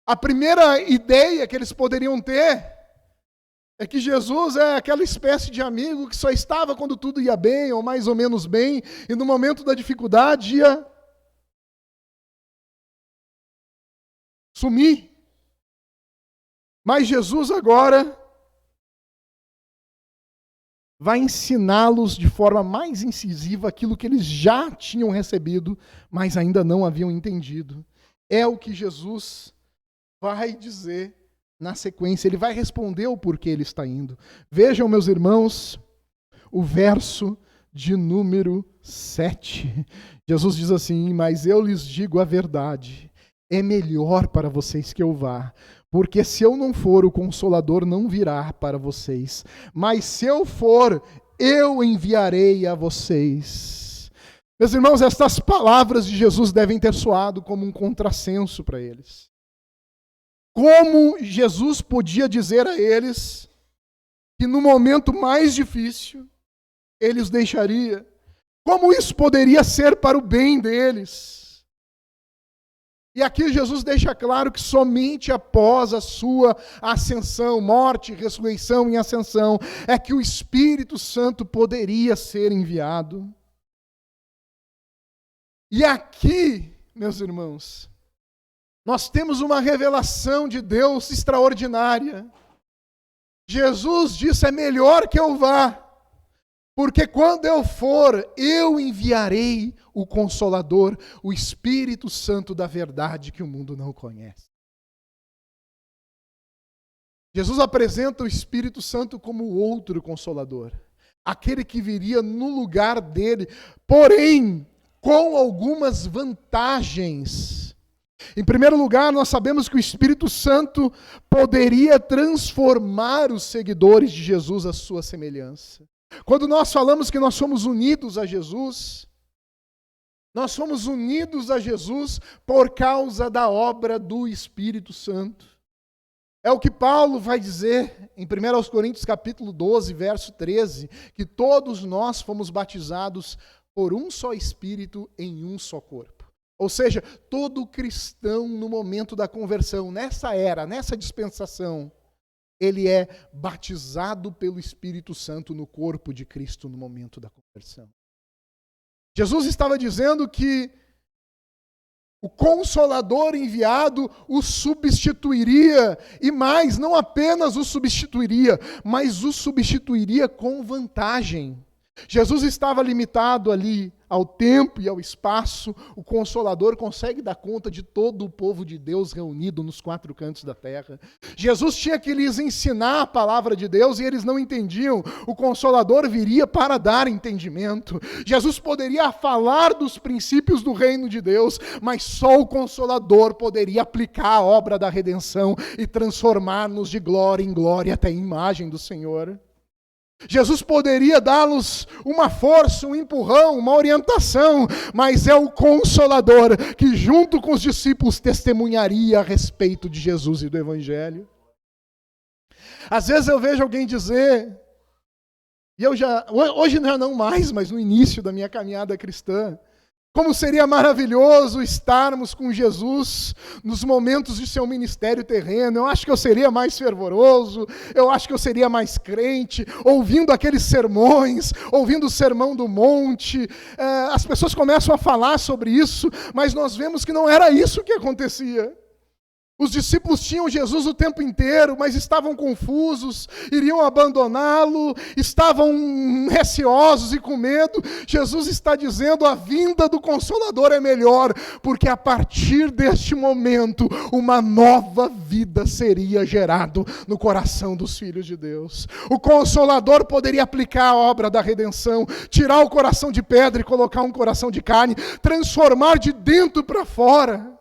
A primeira ideia que eles poderiam ter é que Jesus é aquela espécie de amigo que só estava quando tudo ia bem, ou mais ou menos bem, e no momento da dificuldade ia sumir. Mas Jesus agora vai ensiná-los de forma mais incisiva aquilo que eles já tinham recebido, mas ainda não haviam entendido. É o que Jesus vai dizer na sequência. Ele vai responder o porquê ele está indo. Vejam, meus irmãos, o verso de número 7. Jesus diz assim: mas eu lhes digo a verdade, é melhor para vocês que eu vá, porque se eu não for, o Consolador não virá para vocês, mas se eu for, eu enviarei a vocês. Meus irmãos, estas palavras de Jesus devem ter soado como um contrassenso para eles. Como Jesus podia dizer a eles que no momento mais difícil ele os deixaria? Como isso poderia ser para o bem deles? E aqui Jesus deixa claro que somente após a sua ascensão, morte, ressurreição e ascensão, é que o Espírito Santo poderia ser enviado. E aqui, meus irmãos, nós temos uma revelação de Deus extraordinária. Jesus disse: é melhor que eu vá, porque quando eu for, eu enviarei o Consolador, o Espírito Santo da verdade que o mundo não conhece. Jesus apresenta o Espírito Santo como o outro Consolador, aquele que viria no lugar dele, porém com algumas vantagens. Em primeiro lugar, nós sabemos que o Espírito Santo poderia transformar os seguidores de Jesus à sua semelhança. Quando nós falamos que nós somos unidos a Jesus, nós somos unidos a Jesus por causa da obra do Espírito Santo. É o que Paulo vai dizer em 1 Coríntios capítulo 12, verso 13, que todos nós fomos batizados por um só Espírito em um só corpo. Ou seja, todo cristão no momento da conversão, nessa era, nessa dispensação, ele é batizado pelo Espírito Santo no corpo de Cristo no momento da conversão. Jesus estava dizendo que O Consolador enviado o substituiria, e mais, não apenas o substituiria, mas o substituiria com vantagem. Jesus estava limitado ali ao tempo e ao espaço. O Consolador consegue dar conta de todo o povo de Deus reunido nos quatro cantos da terra. Jesus tinha que lhes ensinar a palavra de Deus e eles não entendiam. O Consolador viria para dar entendimento. Jesus poderia falar dos princípios do reino de Deus, mas só o Consolador poderia aplicar a obra da redenção e transformar-nos de glória em glória até a imagem do Senhor. Jesus poderia dar-nos uma força, um empurrão, uma orientação, mas é o Consolador que junto com os discípulos testemunharia a respeito de Jesus e do Evangelho. Às vezes eu vejo alguém dizer, e hoje não mais, mas no início da minha caminhada cristã, como seria maravilhoso estarmos com Jesus nos momentos de seu ministério terreno. Eu acho que eu seria mais fervoroso, eu acho que eu seria mais crente, ouvindo aqueles sermões, ouvindo o Sermão do Monte. As pessoas começam a falar sobre isso, mas nós vemos que não era isso que acontecia. Os discípulos tinham Jesus o tempo inteiro, mas estavam confusos, iriam abandoná-lo, estavam receosos e com medo. Jesus está dizendo: a vinda do Consolador é melhor, porque a partir deste momento, uma nova vida seria gerada no coração dos filhos de Deus. O Consolador poderia aplicar a obra da redenção, tirar o coração de pedra e colocar um coração de carne, transformar de dentro para fora.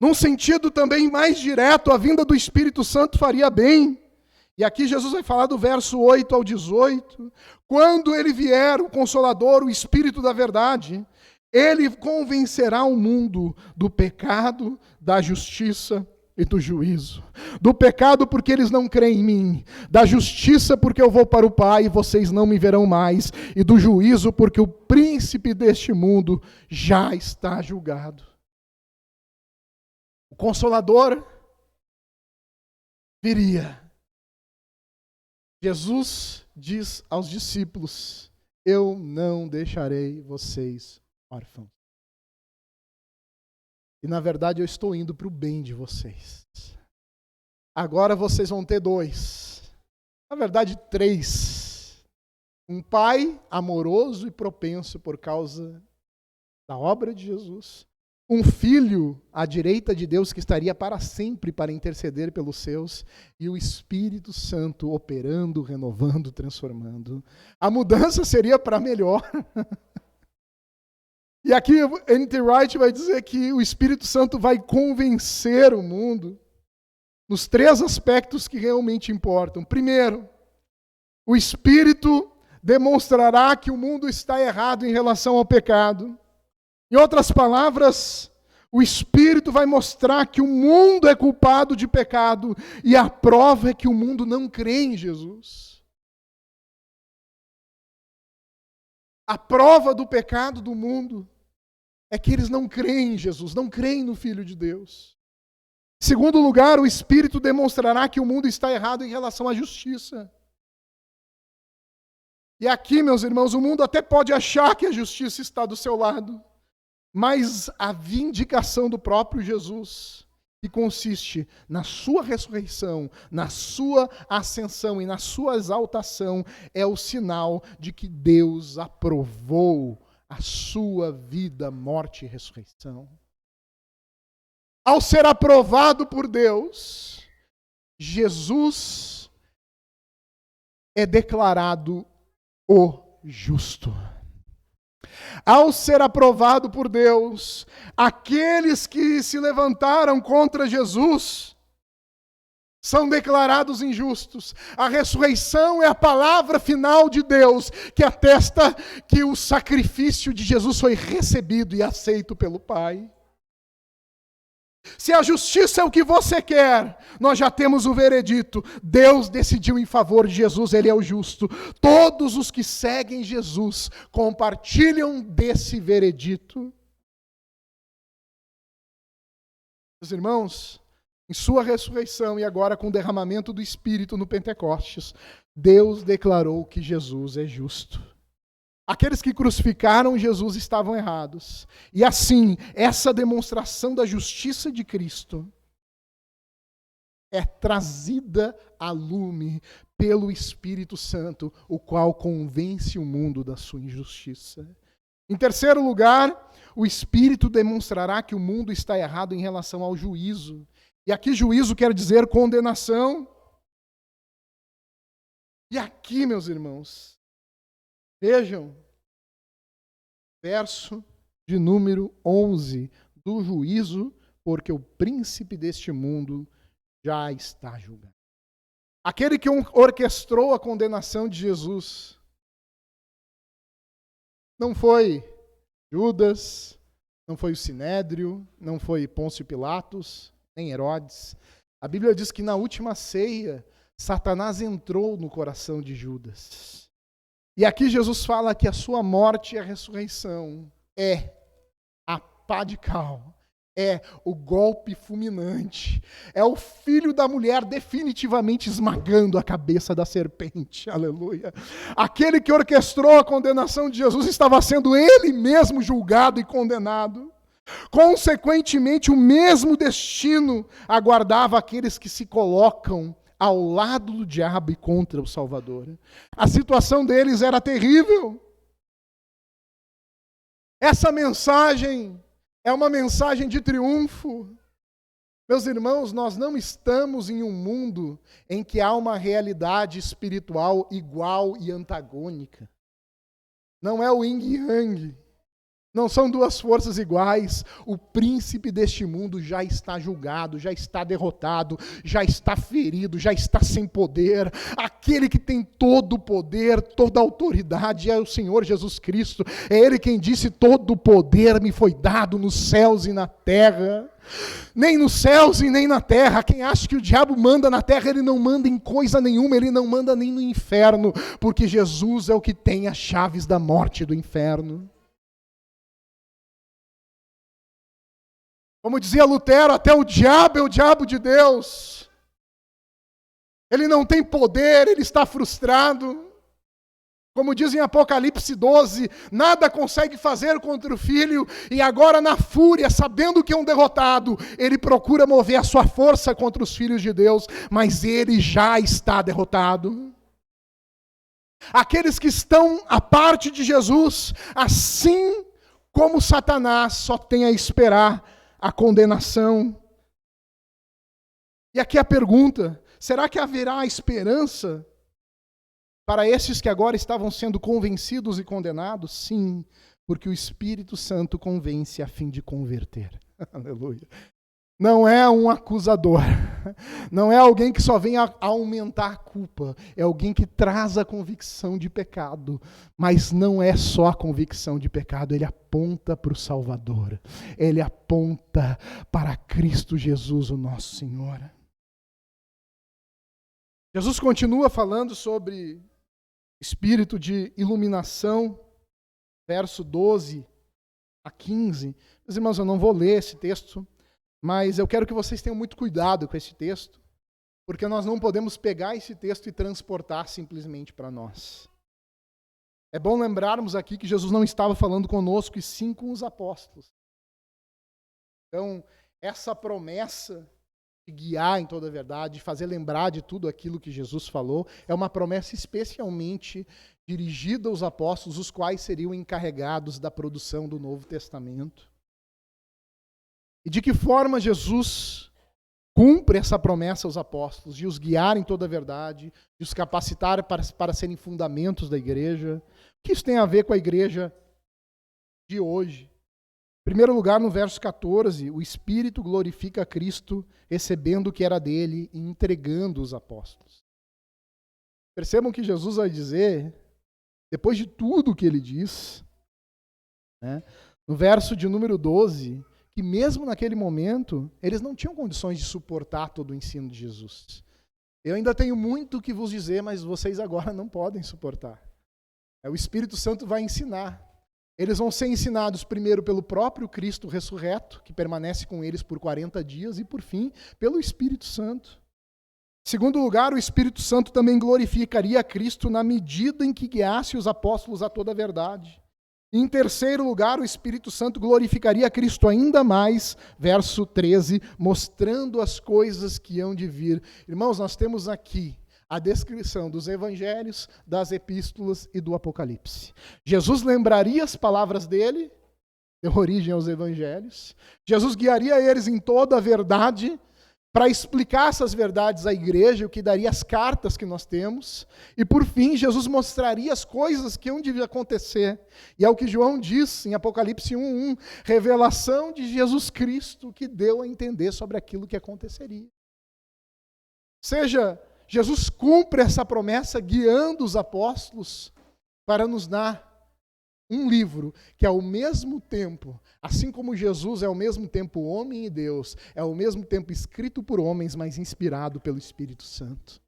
Num sentido também mais direto, a vinda do Espírito Santo faria bem. E aqui Jesus vai falar do verso 8 ao 18. Quando ele vier, o Consolador, o Espírito da verdade, ele convencerá o mundo do pecado, da justiça e do juízo. Do pecado porque eles não creem em mim, da justiça porque eu vou para o Pai e vocês não me verão mais, e do juízo porque o príncipe deste mundo já está julgado. O Consolador viria. Jesus diz aos discípulos: eu não deixarei vocês órfãos. E na verdade eu estou indo para o bem de vocês. Agora vocês vão ter dois. Na verdade, três. Um pai amoroso e propenso por causa da obra de Jesus. Um filho à direita de Deus que estaria para sempre para interceder pelos seus, e o Espírito Santo operando, renovando, transformando. A mudança seria para melhor. E aqui N.T. Wright vai dizer que o Espírito Santo vai convencer o mundo nos três aspectos que realmente importam. Primeiro, o Espírito demonstrará que o mundo está errado em relação ao pecado. Em outras palavras, o Espírito vai mostrar que o mundo é culpado de pecado e a prova é que o mundo não crê em Jesus. A prova do pecado do mundo é que eles não creem em Jesus, não creem no Filho de Deus. Em segundo lugar, o Espírito demonstrará que o mundo está errado em relação à justiça. E aqui, meus irmãos, o mundo até pode achar que a justiça está do seu lado, mas a vindicação do próprio Jesus, que consiste na sua ressurreição, na sua ascensão e na sua exaltação, é o sinal de que Deus aprovou a sua vida, morte e ressurreição. Ao ser aprovado por Deus, Jesus é declarado o justo. Ao ser aprovado por Deus, aqueles que se levantaram contra Jesus são declarados injustos. A ressurreição é a palavra final de Deus que atesta que o sacrifício de Jesus foi recebido e aceito pelo Pai. Se a justiça é o que você quer, nós já temos o veredito. Deus decidiu em favor de Jesus, Ele é o justo. Todos os que seguem Jesus compartilham desse veredito. Meus irmãos, em sua ressurreição e agora com o derramamento do Espírito no Pentecostes, Deus declarou que Jesus é justo. Aqueles que crucificaram Jesus estavam errados. E assim, essa demonstração da justiça de Cristo é trazida a lume pelo Espírito Santo, o qual convence o mundo da sua injustiça. Em terceiro lugar, o Espírito demonstrará que o mundo está errado em relação ao juízo. E aqui juízo quer dizer condenação. E aqui, meus irmãos, vejam, verso de número 11, do juízo, porque o príncipe deste mundo já está julgado. Aquele que orquestrou a condenação de Jesus não foi Judas, não foi o Sinédrio, não foi Pôncio Pilatos, nem Herodes. A Bíblia diz que na última ceia, Satanás entrou no coração de Judas. E aqui Jesus fala que a sua morte e a ressurreição é a pá de cal, é o golpe fulminante, é o filho da mulher definitivamente esmagando a cabeça da serpente, aleluia. Aquele que orquestrou a condenação de Jesus estava sendo ele mesmo julgado e condenado. Consequentemente, o mesmo destino aguardava aqueles que se colocam ao lado do diabo e contra o Salvador. A situação deles era terrível. Essa mensagem é uma mensagem de triunfo. Meus irmãos, nós não estamos em um mundo em que há uma realidade espiritual igual e antagônica. Não é o yin e yang. Não são duas forças iguais. O príncipe deste mundo já está julgado, já está derrotado, já está ferido, já está sem poder. Aquele que tem todo o poder, toda a autoridade é o Senhor Jesus Cristo. É Ele quem disse: todo o poder me foi dado nos céus e na terra. Nem nos céus e nem na terra. Quem acha que o diabo manda na terra, ele não manda em coisa nenhuma, ele não manda nem no inferno, porque Jesus é o que tem as chaves da morte e do inferno. Como dizia Lutero, até o diabo é o diabo de Deus. Ele não tem poder, ele está frustrado. Como diz em Apocalipse 12, nada consegue fazer contra o Filho, e agora na fúria, sabendo que é um derrotado, ele procura mover a sua força contra os filhos de Deus, mas ele já está derrotado. Aqueles que estão à parte de Jesus, assim como Satanás, só tem a esperar a condenação. E aqui a pergunta: será que haverá esperança para esses que agora estavam sendo convencidos e condenados? Sim, porque o Espírito Santo convence a fim de converter. Aleluia. Não é um acusador, não é alguém que só vem a aumentar a culpa, é alguém que traz a convicção de pecado, mas não é só a convicção de pecado, ele aponta para o Salvador, ele aponta para Cristo Jesus, o nosso Senhor. Jesus continua falando sobre espírito de iluminação, verso 12 a 15. Meus irmãos, eu não vou ler esse texto, mas eu quero que vocês tenham muito cuidado com esse texto, porque nós não podemos pegar esse texto e transportar simplesmente para nós. É bom lembrarmos aqui que Jesus não estava falando conosco, e sim com os apóstolos. Então, essa promessa de guiar em toda a verdade, de fazer lembrar de tudo aquilo que Jesus falou, é uma promessa especialmente dirigida aos apóstolos, os quais seriam encarregados da produção do Novo Testamento. E de que forma Jesus cumpre essa promessa aos apóstolos, de os guiar em toda a verdade, de os capacitar para serem fundamentos da igreja. O que isso tem a ver com a igreja de hoje? Em primeiro lugar, no verso 14, o Espírito glorifica Cristo, recebendo o que era dele e entregando os apóstolos. Percebam que Jesus vai dizer, depois de tudo que ele diz, né, no verso de número 12, que mesmo naquele momento, eles não tinham condições de suportar todo o ensino de Jesus. Eu ainda tenho muito o que vos dizer, mas vocês agora não podem suportar. O Espírito Santo vai ensinar. Eles vão ser ensinados primeiro pelo próprio Cristo ressurreto, que permanece com eles por 40 dias, e por fim, pelo Espírito Santo. Em segundo lugar, o Espírito Santo também glorificaria a Cristo na medida em que guiasse os apóstolos a toda a verdade. Em terceiro lugar, o Espírito Santo glorificaria a Cristo ainda mais, verso 13, mostrando as coisas que hão de vir. Irmãos, nós temos aqui a descrição dos evangelhos, das epístolas e do Apocalipse. Jesus lembraria as palavras dele, deu origem aos evangelhos. Jesus guiaria eles em toda a verdade, para explicar essas verdades à igreja, o que daria as cartas que nós temos. E por fim, Jesus mostraria as coisas que hão de acontecer. E é o que João diz em Apocalipse 1:1, revelação de Jesus Cristo que deu a entender sobre aquilo que aconteceria. Ou seja, Jesus cumpre essa promessa guiando os apóstolos para nos dar um livro que ao mesmo tempo, assim como Jesus é ao mesmo tempo homem e Deus, é ao mesmo tempo escrito por homens, mas inspirado pelo Espírito Santo.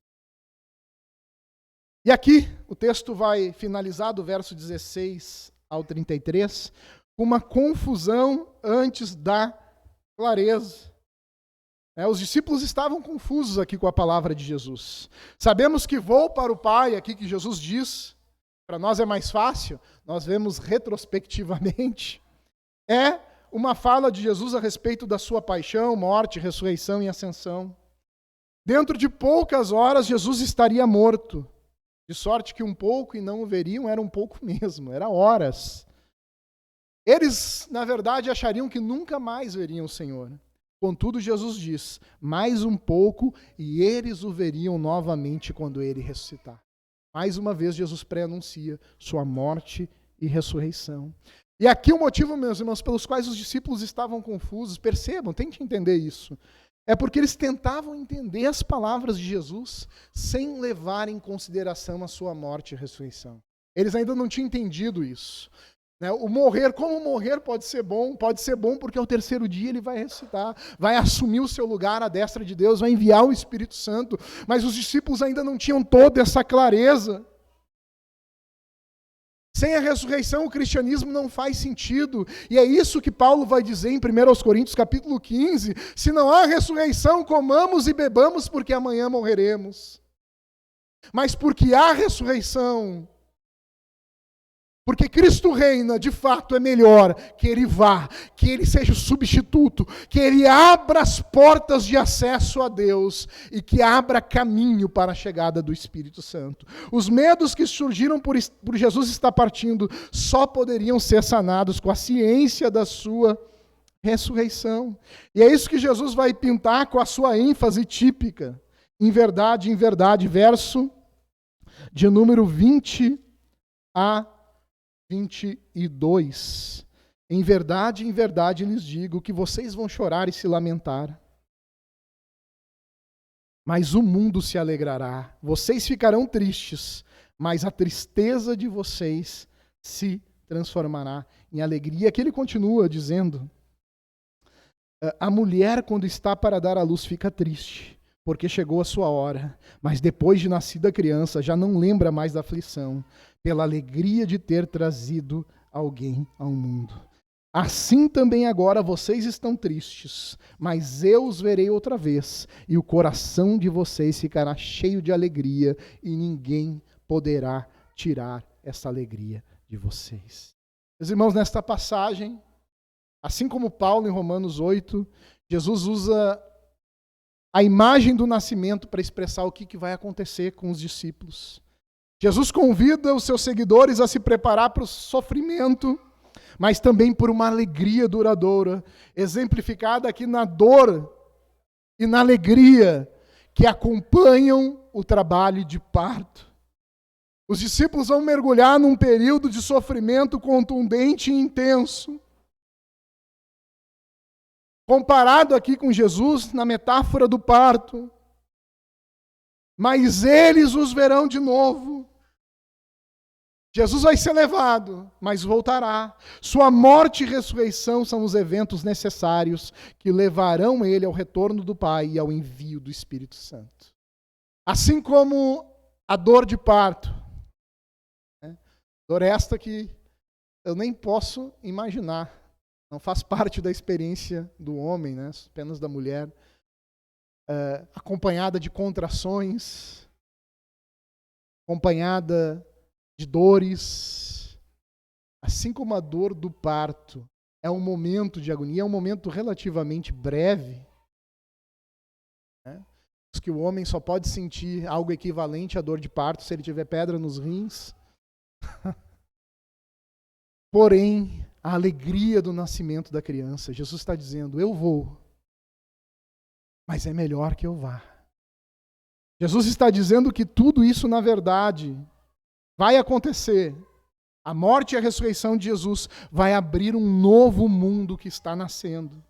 E aqui o texto vai finalizar do verso 16 ao 33 com uma confusão antes da clareza. Os discípulos estavam confusos aqui com a palavra de Jesus. Sabemos que vou para o Pai, aqui que Jesus diz, para nós é mais fácil, nós vemos retrospectivamente. É uma fala de Jesus a respeito da sua paixão, morte, ressurreição e ascensão. Dentro de poucas horas, Jesus estaria morto. De sorte que um pouco e não o veriam, era um pouco mesmo, era horas. Eles, na verdade, achariam que nunca mais veriam o Senhor. Contudo, Jesus diz, mais um pouco e eles o veriam novamente quando ele ressuscitar. Mais uma vez, Jesus pré-anuncia sua morte e ressurreição. E aqui o motivo, meus irmãos, pelos quais os discípulos estavam confusos, percebam, tente entender isso, é porque eles tentavam entender as palavras de Jesus sem levar em consideração a sua morte e ressurreição. Eles ainda não tinham entendido isso. O morrer, como morrer pode ser bom porque ao terceiro dia ele vai ressuscitar, vai assumir o seu lugar à destra de Deus, vai enviar o Espírito Santo, mas os discípulos ainda não tinham toda essa clareza. Sem a ressurreição o cristianismo não faz sentido, e é isso que Paulo vai dizer em 1 Coríntios capítulo 15, se não há ressurreição, comamos e bebamos porque amanhã morreremos. Mas porque há ressurreição, porque Cristo reina, de fato é melhor que Ele vá, que Ele seja o substituto, que Ele abra as portas de acesso a Deus e que abra caminho para a chegada do Espírito Santo. Os medos que surgiram por Jesus estar partindo só poderiam ser sanados com a ciência da sua ressurreição. E é isso que Jesus vai pintar com a sua ênfase típica. Em verdade, verso de número 20 a 22. Em verdade lhes digo que vocês vão chorar e se lamentar. Mas o mundo se alegrará. Vocês ficarão tristes, mas a tristeza de vocês se transformará em alegria. Aqui ele continua dizendo, a mulher quando está para dar à luz fica triste, porque chegou a sua hora, mas depois de nascida a criança já não lembra mais da aflição, pela alegria de ter trazido alguém ao mundo. Assim também agora vocês estão tristes, mas eu os verei outra vez, e o coração de vocês ficará cheio de alegria, e ninguém poderá tirar essa alegria de vocês. Meus irmãos, nesta passagem, assim como Paulo em Romanos 8, Jesus usa a imagem do nascimento para expressar o que vai acontecer com os discípulos. Jesus convida os seus seguidores a se preparar para o sofrimento, mas também por uma alegria duradoura, exemplificada aqui na dor e na alegria que acompanham o trabalho de parto. Os discípulos vão mergulhar num período de sofrimento contundente e intenso. Comparado aqui com Jesus, na metáfora do parto. Mas eles os verão de novo. Jesus vai ser levado, mas voltará. Sua morte e ressurreição são os eventos necessários que levarão ele ao retorno do Pai e ao envio do Espírito Santo. Assim como a dor de parto. Dor esta que eu nem posso imaginar. Não faz parte da experiência do homem, apenas da mulher. acompanhada de contrações, acompanhada de dores, assim como a dor do parto é um momento de agonia, é um momento relativamente breve, né? Diz que o homem só pode sentir algo equivalente à dor de parto se ele tiver pedra nos rins. Porém, a alegria do nascimento da criança, Jesus está dizendo, eu vou, mas é melhor que eu vá. Jesus está dizendo que tudo isso, na verdade, vai acontecer. A morte e a ressurreição de Jesus vai abrir um novo mundo que está nascendo.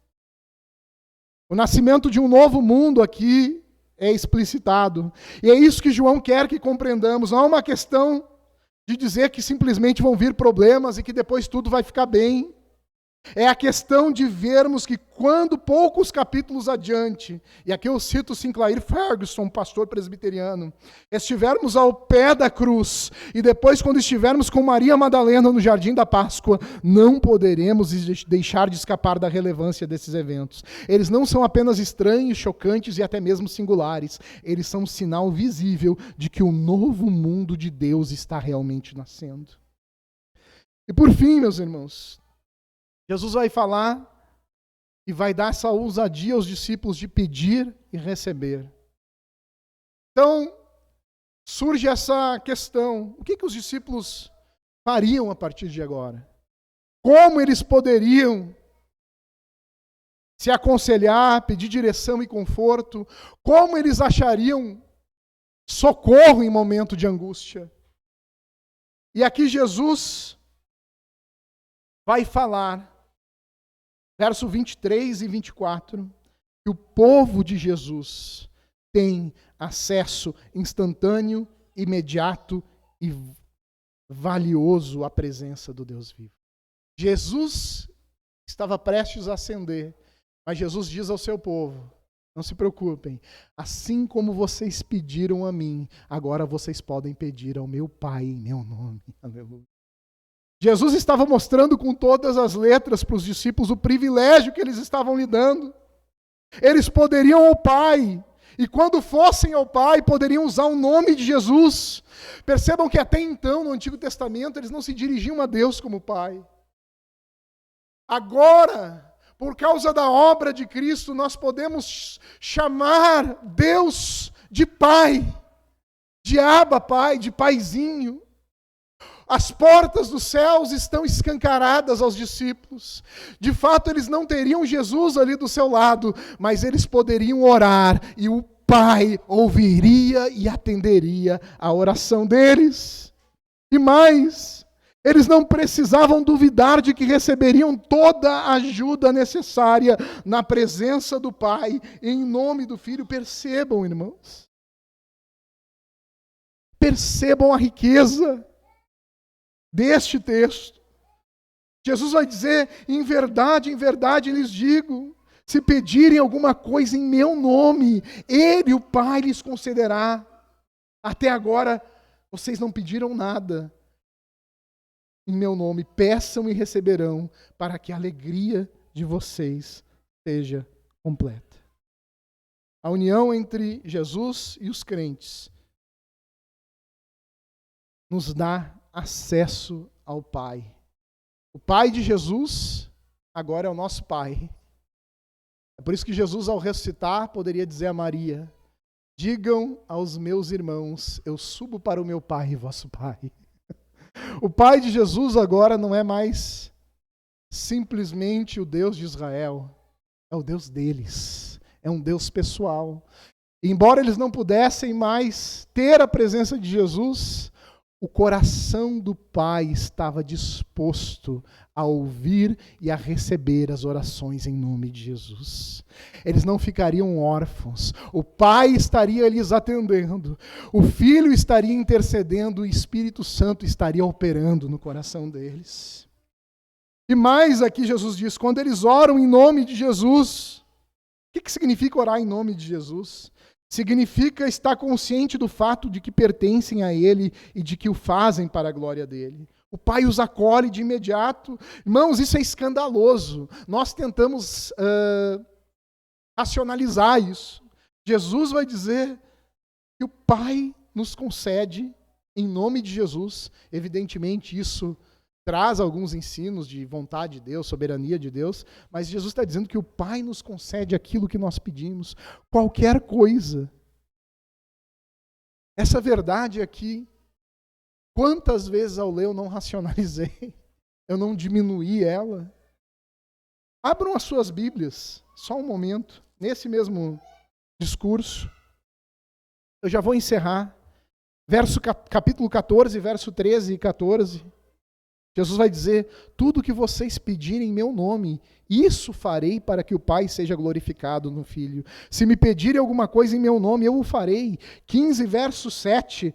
O nascimento de um novo mundo aqui é explicitado. E é isso que João quer que compreendamos. Não é uma questão de dizer que simplesmente vão vir problemas e que depois tudo vai ficar bem. É a questão de vermos que quando poucos capítulos adiante, e aqui eu cito Sinclair Ferguson, pastor presbiteriano, estivermos ao pé da cruz, e depois quando estivermos com Maria Madalena no Jardim da Páscoa, não poderemos deixar de escapar da relevância desses eventos. Eles não são apenas estranhos, chocantes e até mesmo singulares, eles são um sinal visível de que o novo mundo de Deus está realmente nascendo. E por fim, meus irmãos, Jesus vai falar e vai dar essa ousadia aos discípulos de pedir e receber. Então, surge essa questão: o que os discípulos fariam a partir de agora? Como eles poderiam se aconselhar, pedir direção e conforto? Como eles achariam socorro em momento de angústia? E aqui Jesus vai falar, verso 23 e 24, que o povo de Jesus tem acesso instantâneo, imediato e valioso à presença do Deus vivo. Jesus estava prestes a ascender, mas Jesus diz ao seu povo, não se preocupem, assim como vocês pediram a mim, agora vocês podem pedir ao meu Pai em meu nome. Aleluia. Jesus estava mostrando com todas as letras para os discípulos o privilégio que eles estavam lhe dando. Eles poderiam ao Pai, e quando fossem ao Pai, poderiam usar o nome de Jesus. Percebam que até então, no Antigo Testamento, eles não se dirigiam a Deus como Pai. Agora, por causa da obra de Cristo, nós podemos chamar Deus de Pai, de Abba Pai, de Paizinho. As portas dos céus estão escancaradas aos discípulos. De fato, eles não teriam Jesus ali do seu lado, mas eles poderiam orar e o Pai ouviria e atenderia a oração deles. E mais, eles não precisavam duvidar de que receberiam toda a ajuda necessária na presença do Pai, em nome do Filho. Percebam, irmãos. Percebam a riqueza deste texto. Jesus vai dizer, em verdade lhes digo, se pedirem alguma coisa em meu nome, Ele, o Pai, lhes concederá. Até agora, vocês não pediram nada em meu nome. Peçam e receberão, para que a alegria de vocês seja completa. A união entre Jesus e os crentes nos dá acesso ao Pai. O Pai de Jesus agora é o nosso Pai. É por isso que Jesus, ao ressuscitar, poderia dizer a Maria: digam aos meus irmãos, eu subo para o meu Pai e vosso Pai. O Pai de Jesus agora não é mais simplesmente o Deus de Israel, é o Deus deles, é um Deus pessoal. Embora eles não pudessem mais ter a presença de Jesus, o coração do Pai estava disposto a ouvir e a receber as orações em nome de Jesus. Eles não ficariam órfãos. O Pai estaria lhes atendendo. O Filho estaria intercedendo. O Espírito Santo estaria operando no coração deles. E mais aqui Jesus diz, quando eles oram em nome de Jesus, o que significa orar em nome de Jesus? Significa estar consciente do fato de que pertencem a Ele e de que o fazem para a glória dEle. O Pai os acolhe de imediato. Irmãos, isso é escandaloso. Nós tentamos racionalizar isso. Jesus vai dizer que o Pai nos concede, em nome de Jesus. Evidentemente, isso traz alguns ensinos de vontade de Deus, soberania de Deus, mas Jesus está dizendo que o Pai nos concede aquilo que nós pedimos, qualquer coisa. Essa verdade aqui, quantas vezes ao ler eu não racionalizei, eu não diminuí ela. Abram as suas Bíblias, só um momento, nesse mesmo discurso. Eu já vou encerrar. Capítulo 14, verso 13 e 14. Jesus vai dizer: tudo que vocês pedirem em meu nome, isso farei para que o Pai seja glorificado no Filho. Se me pedirem alguma coisa em meu nome, eu o farei. 15, verso 7.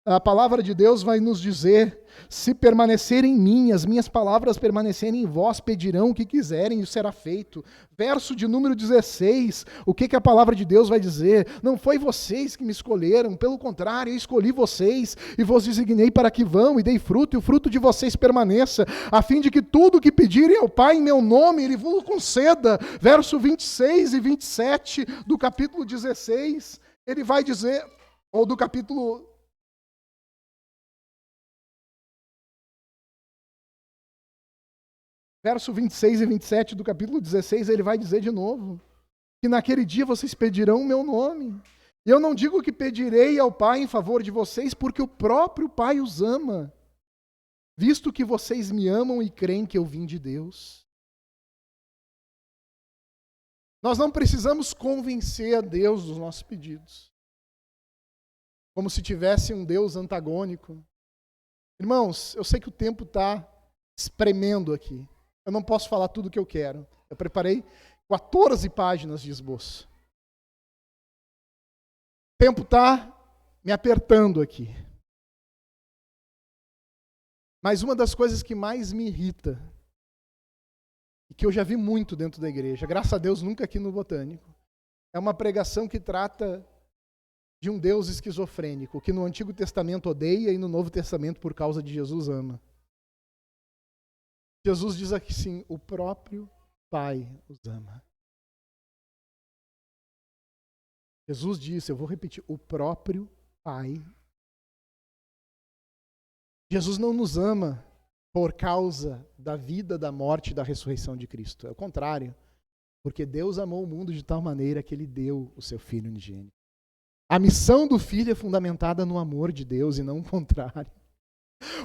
A palavra de Deus vai nos dizer: se permanecerem em mim, as minhas palavras permanecerem em vós, pedirão o que quiserem e isso será feito. Verso de número 16, o que a palavra de Deus vai dizer? Não foi vocês que me escolheram, pelo contrário, eu escolhi vocês e vos designei para que vão e dei fruto, e o fruto de vocês permaneça, a fim de que tudo o que pedirem ao Pai em meu nome, Ele vos conceda. Verso 26 e 27 do capítulo 16, ele vai dizer, ou do capítulo... Verso 26 e 27 do capítulo 16, ele vai dizer de novo, que naquele dia vocês pedirão o meu nome. E eu não digo que pedirei ao Pai em favor de vocês, porque o próprio Pai os ama, visto que vocês me amam e creem que eu vim de Deus. Nós não precisamos convencer a Deus dos nossos pedidos, como se tivesse um Deus antagônico. Irmãos, eu sei que o tempo está espremendo aqui. Eu não posso falar tudo o que eu quero. Eu preparei 14 páginas de esboço. O tempo está me apertando aqui. Mas uma das coisas que mais me irrita, e que eu já vi muito dentro da igreja, graças a Deus nunca aqui no Botânico, é uma pregação que trata de um Deus esquizofrênico, que no Antigo Testamento odeia e no Novo Testamento, por causa de Jesus, ama. Jesus diz aqui sim, o próprio Pai os ama. Jesus disse, eu vou repetir, o próprio Pai. Jesus não nos ama por causa da vida, da morte e da ressurreição de Cristo. É o contrário. Porque Deus amou o mundo de tal maneira que Ele deu o seu Filho unigênito. A missão do Filho é fundamentada no amor de Deus e não o contrário.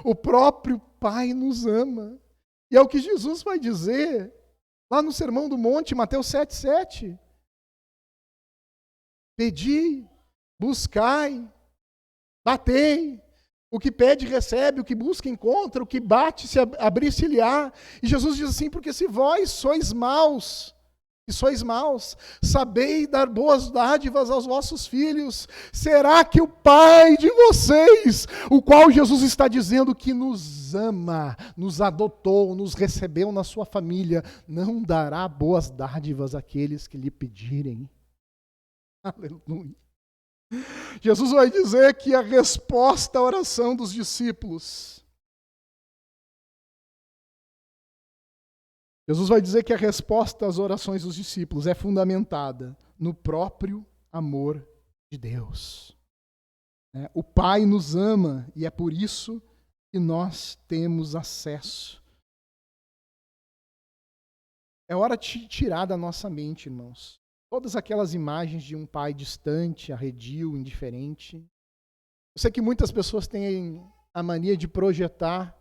O próprio Pai nos ama. E é o que Jesus vai dizer lá no Sermão do Monte, Mateus 7,7. Pedi, buscai, batei. O que pede, recebe. O que busca, encontra. O que bate, se abrir-se-lhe-á. E Jesus diz assim, porque se vós sois maus, e sois maus, sabei dar boas dádivas aos vossos filhos, será que o Pai de vocês, o qual Jesus está dizendo que nos ama, nos adotou, nos recebeu na sua família, não dará boas dádivas àqueles que lhe pedirem? Aleluia. Jesus vai dizer que a resposta à oração dos discípulos, Jesus vai dizer que a resposta às orações dos discípulos é fundamentada no próprio amor de Deus. O Pai nos ama e é por isso que nós temos acesso. É hora de tirar da nossa mente, irmãos, todas aquelas imagens de um pai distante, arredio, indiferente. Eu sei que muitas pessoas têm a mania de projetar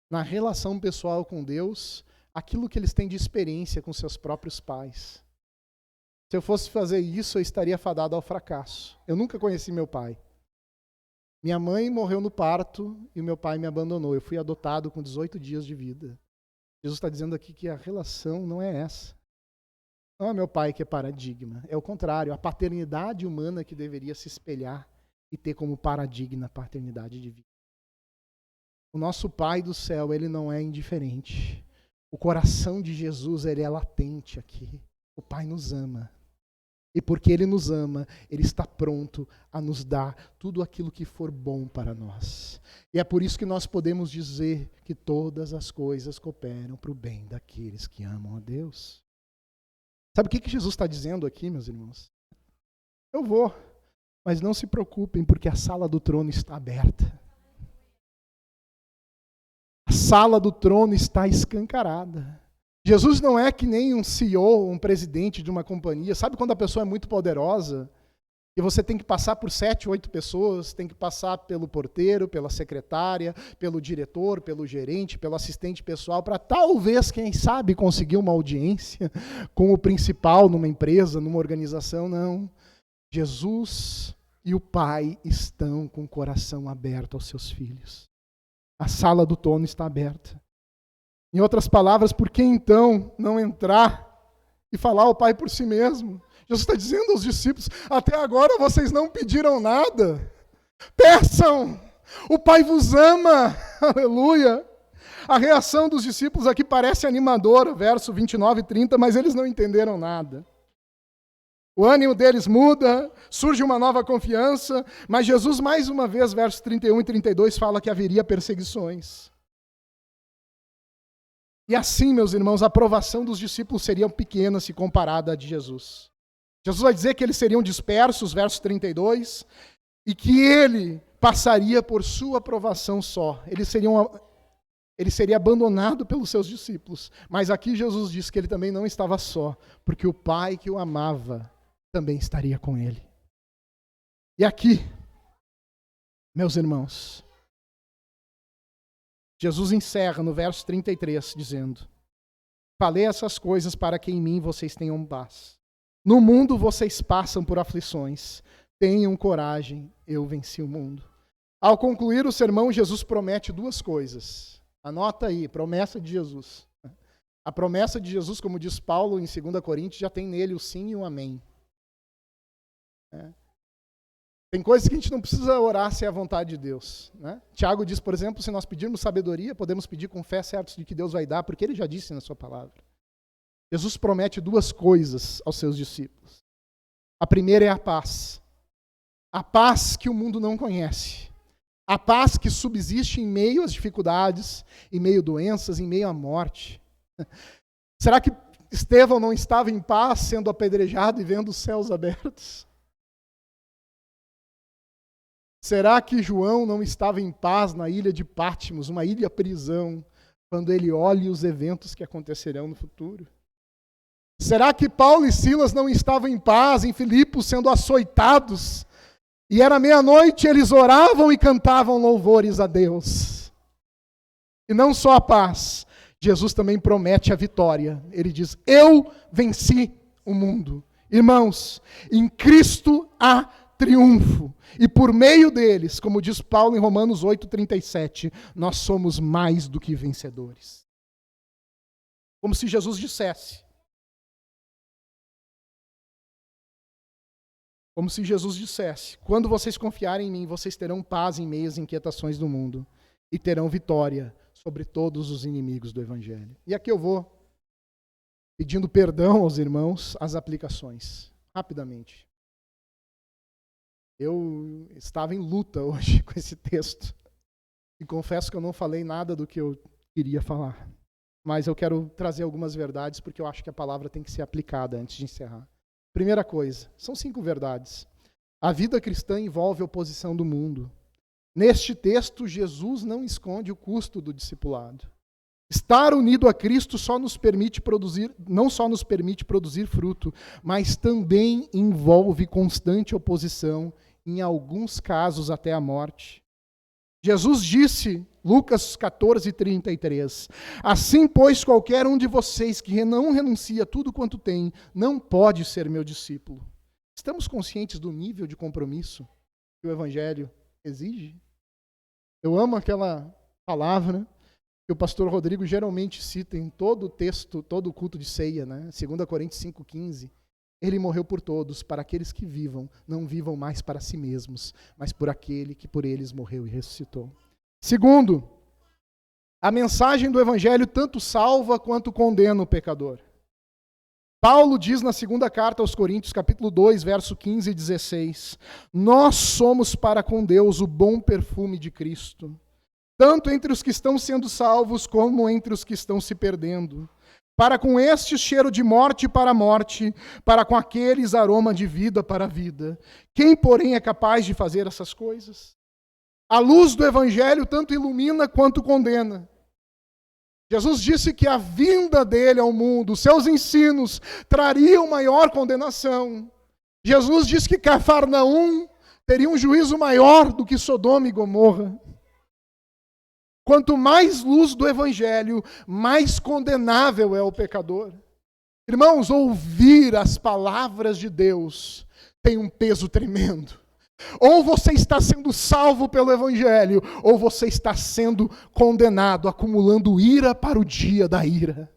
na relação pessoal com Deus aquilo que eles têm de experiência com seus próprios pais. Se eu fosse fazer isso, eu estaria fadado ao fracasso. Eu nunca conheci meu pai. Minha mãe morreu no parto e o meu pai me abandonou. Eu fui adotado com 18 dias de vida. Jesus está dizendo aqui que a relação não é essa. Não é meu pai que é paradigma. É o contrário, a paternidade humana que deveria se espelhar e ter como paradigma a paternidade divina. O nosso Pai do céu, ele não é indiferente. O coração de Jesus, ele é latente aqui. O Pai nos ama. E porque Ele nos ama, Ele está pronto a nos dar tudo aquilo que for bom para nós. E é por isso que nós podemos dizer que todas as coisas cooperam para o bem daqueles que amam a Deus. Sabe o que Jesus está dizendo aqui, meus irmãos? Eu vou, mas não se preocupem, porque a sala do trono está aberta. A sala do trono está escancarada. Jesus não é que nem um CEO, um presidente de uma companhia. Sabe quando a pessoa é muito poderosa e você tem que passar por 7, 8 pessoas, tem que passar pelo porteiro, pela secretária, pelo diretor, pelo gerente, pelo assistente pessoal, para talvez, quem sabe, conseguir uma audiência com o principal numa empresa, numa organização? Não. Jesus e o Pai estão com o coração aberto aos seus filhos. A sala do trono está aberta. Em outras palavras, por que então não entrar e falar ao Pai por si mesmo? Jesus está dizendo aos discípulos, até agora vocês não pediram nada. Peçam! O Pai vos ama! Aleluia! A reação dos discípulos aqui parece animadora, verso 29 e 30, mas eles não entenderam nada. O ânimo deles muda, surge uma nova confiança, mas Jesus, mais uma vez, versos 31 e 32, fala que haveria perseguições. E assim, meus irmãos, a aprovação dos discípulos seria pequena se comparada à de Jesus. Jesus vai dizer que eles seriam dispersos, verso 32, e que ele passaria por sua aprovação só. Ele seria abandonado pelos seus discípulos. Mas aqui Jesus diz que ele também não estava só, porque o Pai que o amava também estaria com ele. E aqui, meus irmãos, Jesus encerra no verso 33, dizendo, falei essas coisas para que em mim vocês tenham paz. No mundo vocês passam por aflições. Tenham coragem, eu venci o mundo. Ao concluir o sermão, Jesus promete duas coisas. Anota aí, promessa de Jesus. A promessa de Jesus, como diz Paulo em 2 Coríntios, já tem nele o sim e o amém. Tem coisas que a gente não precisa orar se é a vontade de Deus. Né? Tiago diz, por exemplo, se nós pedirmos sabedoria, podemos pedir com fé certos de que Deus vai dar, porque ele já disse na sua palavra. Jesus promete duas coisas aos seus discípulos. A primeira é a paz. A paz que o mundo não conhece. A paz que subsiste em meio às dificuldades, em meio a doenças, em meio à morte. Será que Estevão não estava em paz, sendo apedrejado e vendo os céus abertos? Será que João não estava em paz na ilha de Patmos, uma ilha prisão, quando ele olha os eventos que acontecerão no futuro? Será que Paulo e Silas não estavam em paz em Filipos, sendo açoitados? E era meia-noite, eles oravam e cantavam louvores a Deus. E não só a paz, Jesus também promete a vitória. Ele diz, eu venci o mundo. Irmãos, em Cristo há triunfo. E por meio deles, como diz Paulo em Romanos 8:37, nós somos mais do que vencedores. Como se Jesus dissesse. Como se Jesus dissesse, quando vocês confiarem em mim, vocês terão paz em meio às inquietações do mundo e terão vitória sobre todos os inimigos do Evangelho. E aqui eu vou pedindo perdão aos irmãos, as aplicações, rapidamente. Eu estava em luta hoje com esse texto e confesso que eu não falei nada do que eu queria falar. Mas eu quero trazer algumas verdades porque eu acho que a palavra tem que ser aplicada antes de encerrar. Primeira coisa, são 5 verdades. A vida cristã envolve a oposição do mundo. Neste texto, Jesus não esconde o custo do discipulado. Estar unido a Cristo não só nos permite produzir fruto, mas também envolve constante oposição, em alguns casos até a morte. Jesus disse, Lucas 14:33, assim, pois, qualquer um de vocês que não renuncia a tudo quanto tem, não pode ser meu discípulo. Estamos conscientes do nível de compromisso que o Evangelho exige? Eu amo aquela palavra que o pastor Rodrigo geralmente cita em todo o texto, todo o culto de ceia, né? 2 Coríntios 5:15. Ele morreu por todos, para aqueles que vivam, não vivam mais para si mesmos, mas por aquele que por eles morreu e ressuscitou. Segundo, a mensagem do Evangelho tanto salva quanto condena o pecador. Paulo diz na segunda carta aos Coríntios, capítulo 2, verso 15 e 16, nós somos para com Deus o bom perfume de Cristo, tanto entre os que estão sendo salvos como entre os que estão se perdendo. Para com estes cheiro de morte para a morte, para com aqueles aroma de vida para a vida. Quem, porém, é capaz de fazer essas coisas? A luz do Evangelho tanto ilumina quanto condena. Jesus disse que a vinda dele ao mundo, os seus ensinos, trariam maior condenação. Jesus disse que Cafarnaum teria um juízo maior do que Sodoma e Gomorra. Quanto mais luz do Evangelho, mais condenável é o pecador. Irmãos, ouvir as palavras de Deus tem um peso tremendo. Ou você está sendo salvo pelo Evangelho, ou você está sendo condenado, acumulando ira para o dia da ira.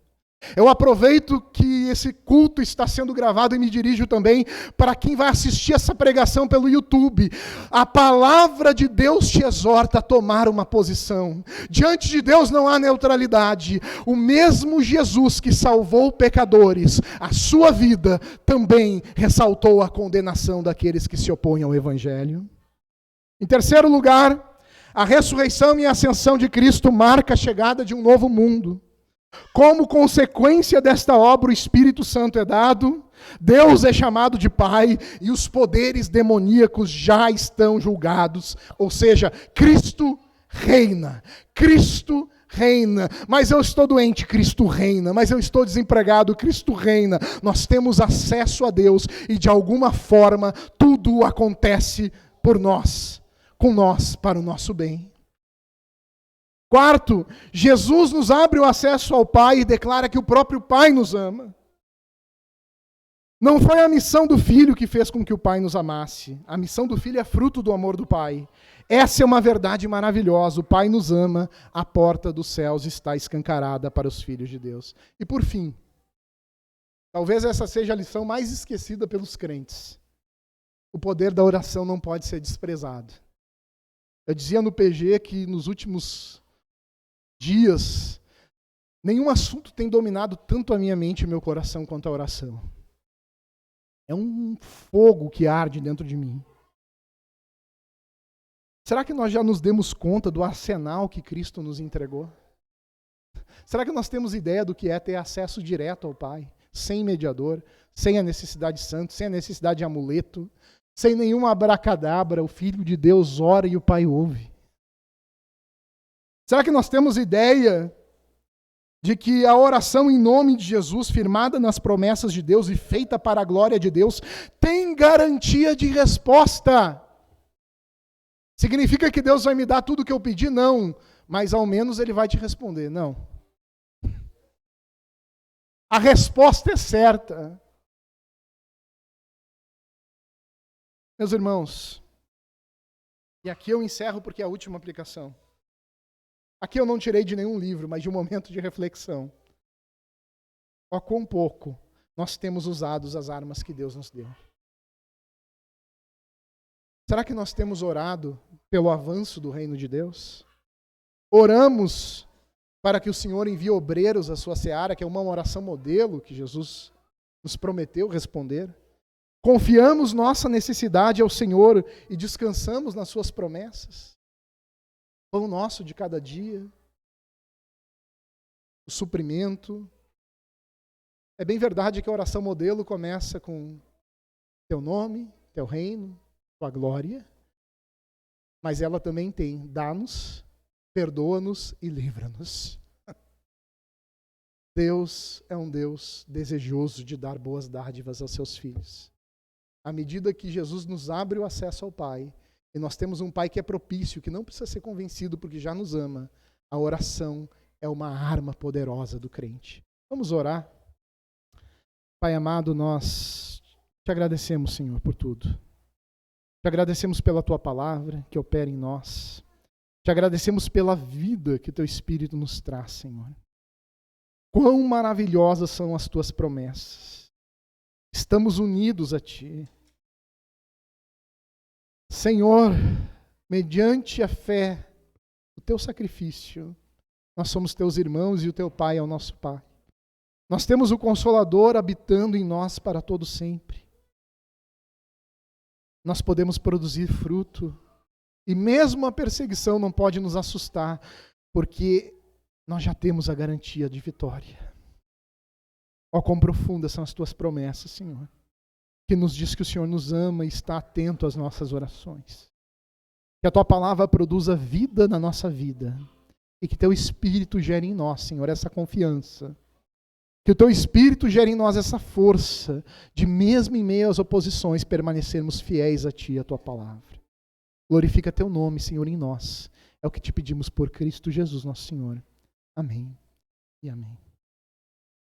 Eu aproveito que esse culto está sendo gravado e me dirijo também para quem vai assistir essa pregação pelo YouTube. A palavra de Deus te exorta a tomar uma posição. Diante de Deus não há neutralidade. O mesmo Jesus que salvou pecadores, a sua vida também ressaltou a condenação daqueles que se opõem ao Evangelho. Em terceiro lugar, a ressurreição e a ascensão de Cristo marca a chegada de um novo mundo. Como consequência desta obra, o Espírito Santo é dado, Deus é chamado de Pai e os poderes demoníacos já estão julgados. Ou seja, Cristo reina. Cristo reina. Mas eu estou doente, Cristo reina. Mas eu estou desempregado, Cristo reina. Nós temos acesso a Deus e de alguma forma tudo acontece por nós, com nós, para o nosso bem. Quarto, Jesus nos abre o acesso ao Pai e declara que o próprio Pai nos ama. Não foi a missão do Filho que fez com que o Pai nos amasse. A missão do Filho é fruto do amor do Pai. Essa é uma verdade maravilhosa. O Pai nos ama, a porta dos céus está escancarada para os filhos de Deus. E por fim, talvez essa seja a lição mais esquecida pelos crentes. O poder da oração não pode ser desprezado. Eu dizia no PG que nos últimos dias, nenhum assunto tem dominado tanto a minha mente e meu coração quanto a oração. É um fogo que arde dentro de mim. Será que nós já nos demos conta do arsenal que Cristo nos entregou? Será que nós temos ideia do que é ter acesso direto ao Pai, sem mediador, sem a necessidade de santo, sem a necessidade de amuleto, sem nenhum abracadabra? O Filho de Deus ora e o Pai ouve. Será que nós temos ideia de que a oração em nome de Jesus, firmada nas promessas de Deus e feita para a glória de Deus, tem garantia de resposta? Significa que Deus vai me dar tudo o que eu pedi? Não, mas ao menos Ele vai te responder. Não. A resposta é certa. Meus irmãos, e aqui eu encerro porque é a última aplicação. Aqui eu não tirei de nenhum livro, mas de um momento de reflexão. Ó, quão pouco nós temos usado as armas que Deus nos deu. Será que nós temos orado pelo avanço do reino de Deus? Oramos para que o Senhor envie obreiros à sua seara, que é uma oração modelo que Jesus nos prometeu responder. Confiamos nossa necessidade ao Senhor e descansamos nas suas promessas. Pão nosso de cada dia, o suprimento. É bem verdade que a oração modelo começa com teu nome, teu reino, tua glória, mas ela também tem dá-nos, perdoa-nos e livra-nos. Deus é um Deus desejoso de dar boas dádivas aos seus filhos. À medida que Jesus nos abre o acesso ao Pai, e nós temos um Pai que é propício, que não precisa ser convencido porque já nos ama, a oração é uma arma poderosa do crente. Vamos orar? Pai amado, nós te agradecemos, Senhor, por tudo. Te agradecemos pela Tua palavra que opera em nós. Te agradecemos pela vida que Teu Espírito nos traz, Senhor. Quão maravilhosas são as Tuas promessas. Estamos unidos a Ti. Senhor, mediante a fé, o Teu sacrifício, nós somos Teus irmãos e o Teu Pai é o nosso Pai. Nós temos o Consolador habitando em nós para todo sempre. Nós podemos produzir fruto e mesmo a perseguição não pode nos assustar, porque nós já temos a garantia de vitória. Ó, quão profundas são as tuas promessas, Senhor, que nos diz que o Senhor nos ama e está atento às nossas orações. Que a tua palavra produza vida na nossa vida e que teu Espírito gere em nós, Senhor, essa confiança. Que o teu Espírito gere em nós essa força de, mesmo em meio às oposições, permanecermos fiéis a ti e a tua palavra. Glorifica teu nome, Senhor, em nós. É o que te pedimos por Cristo Jesus, nosso Senhor. Amém e amém.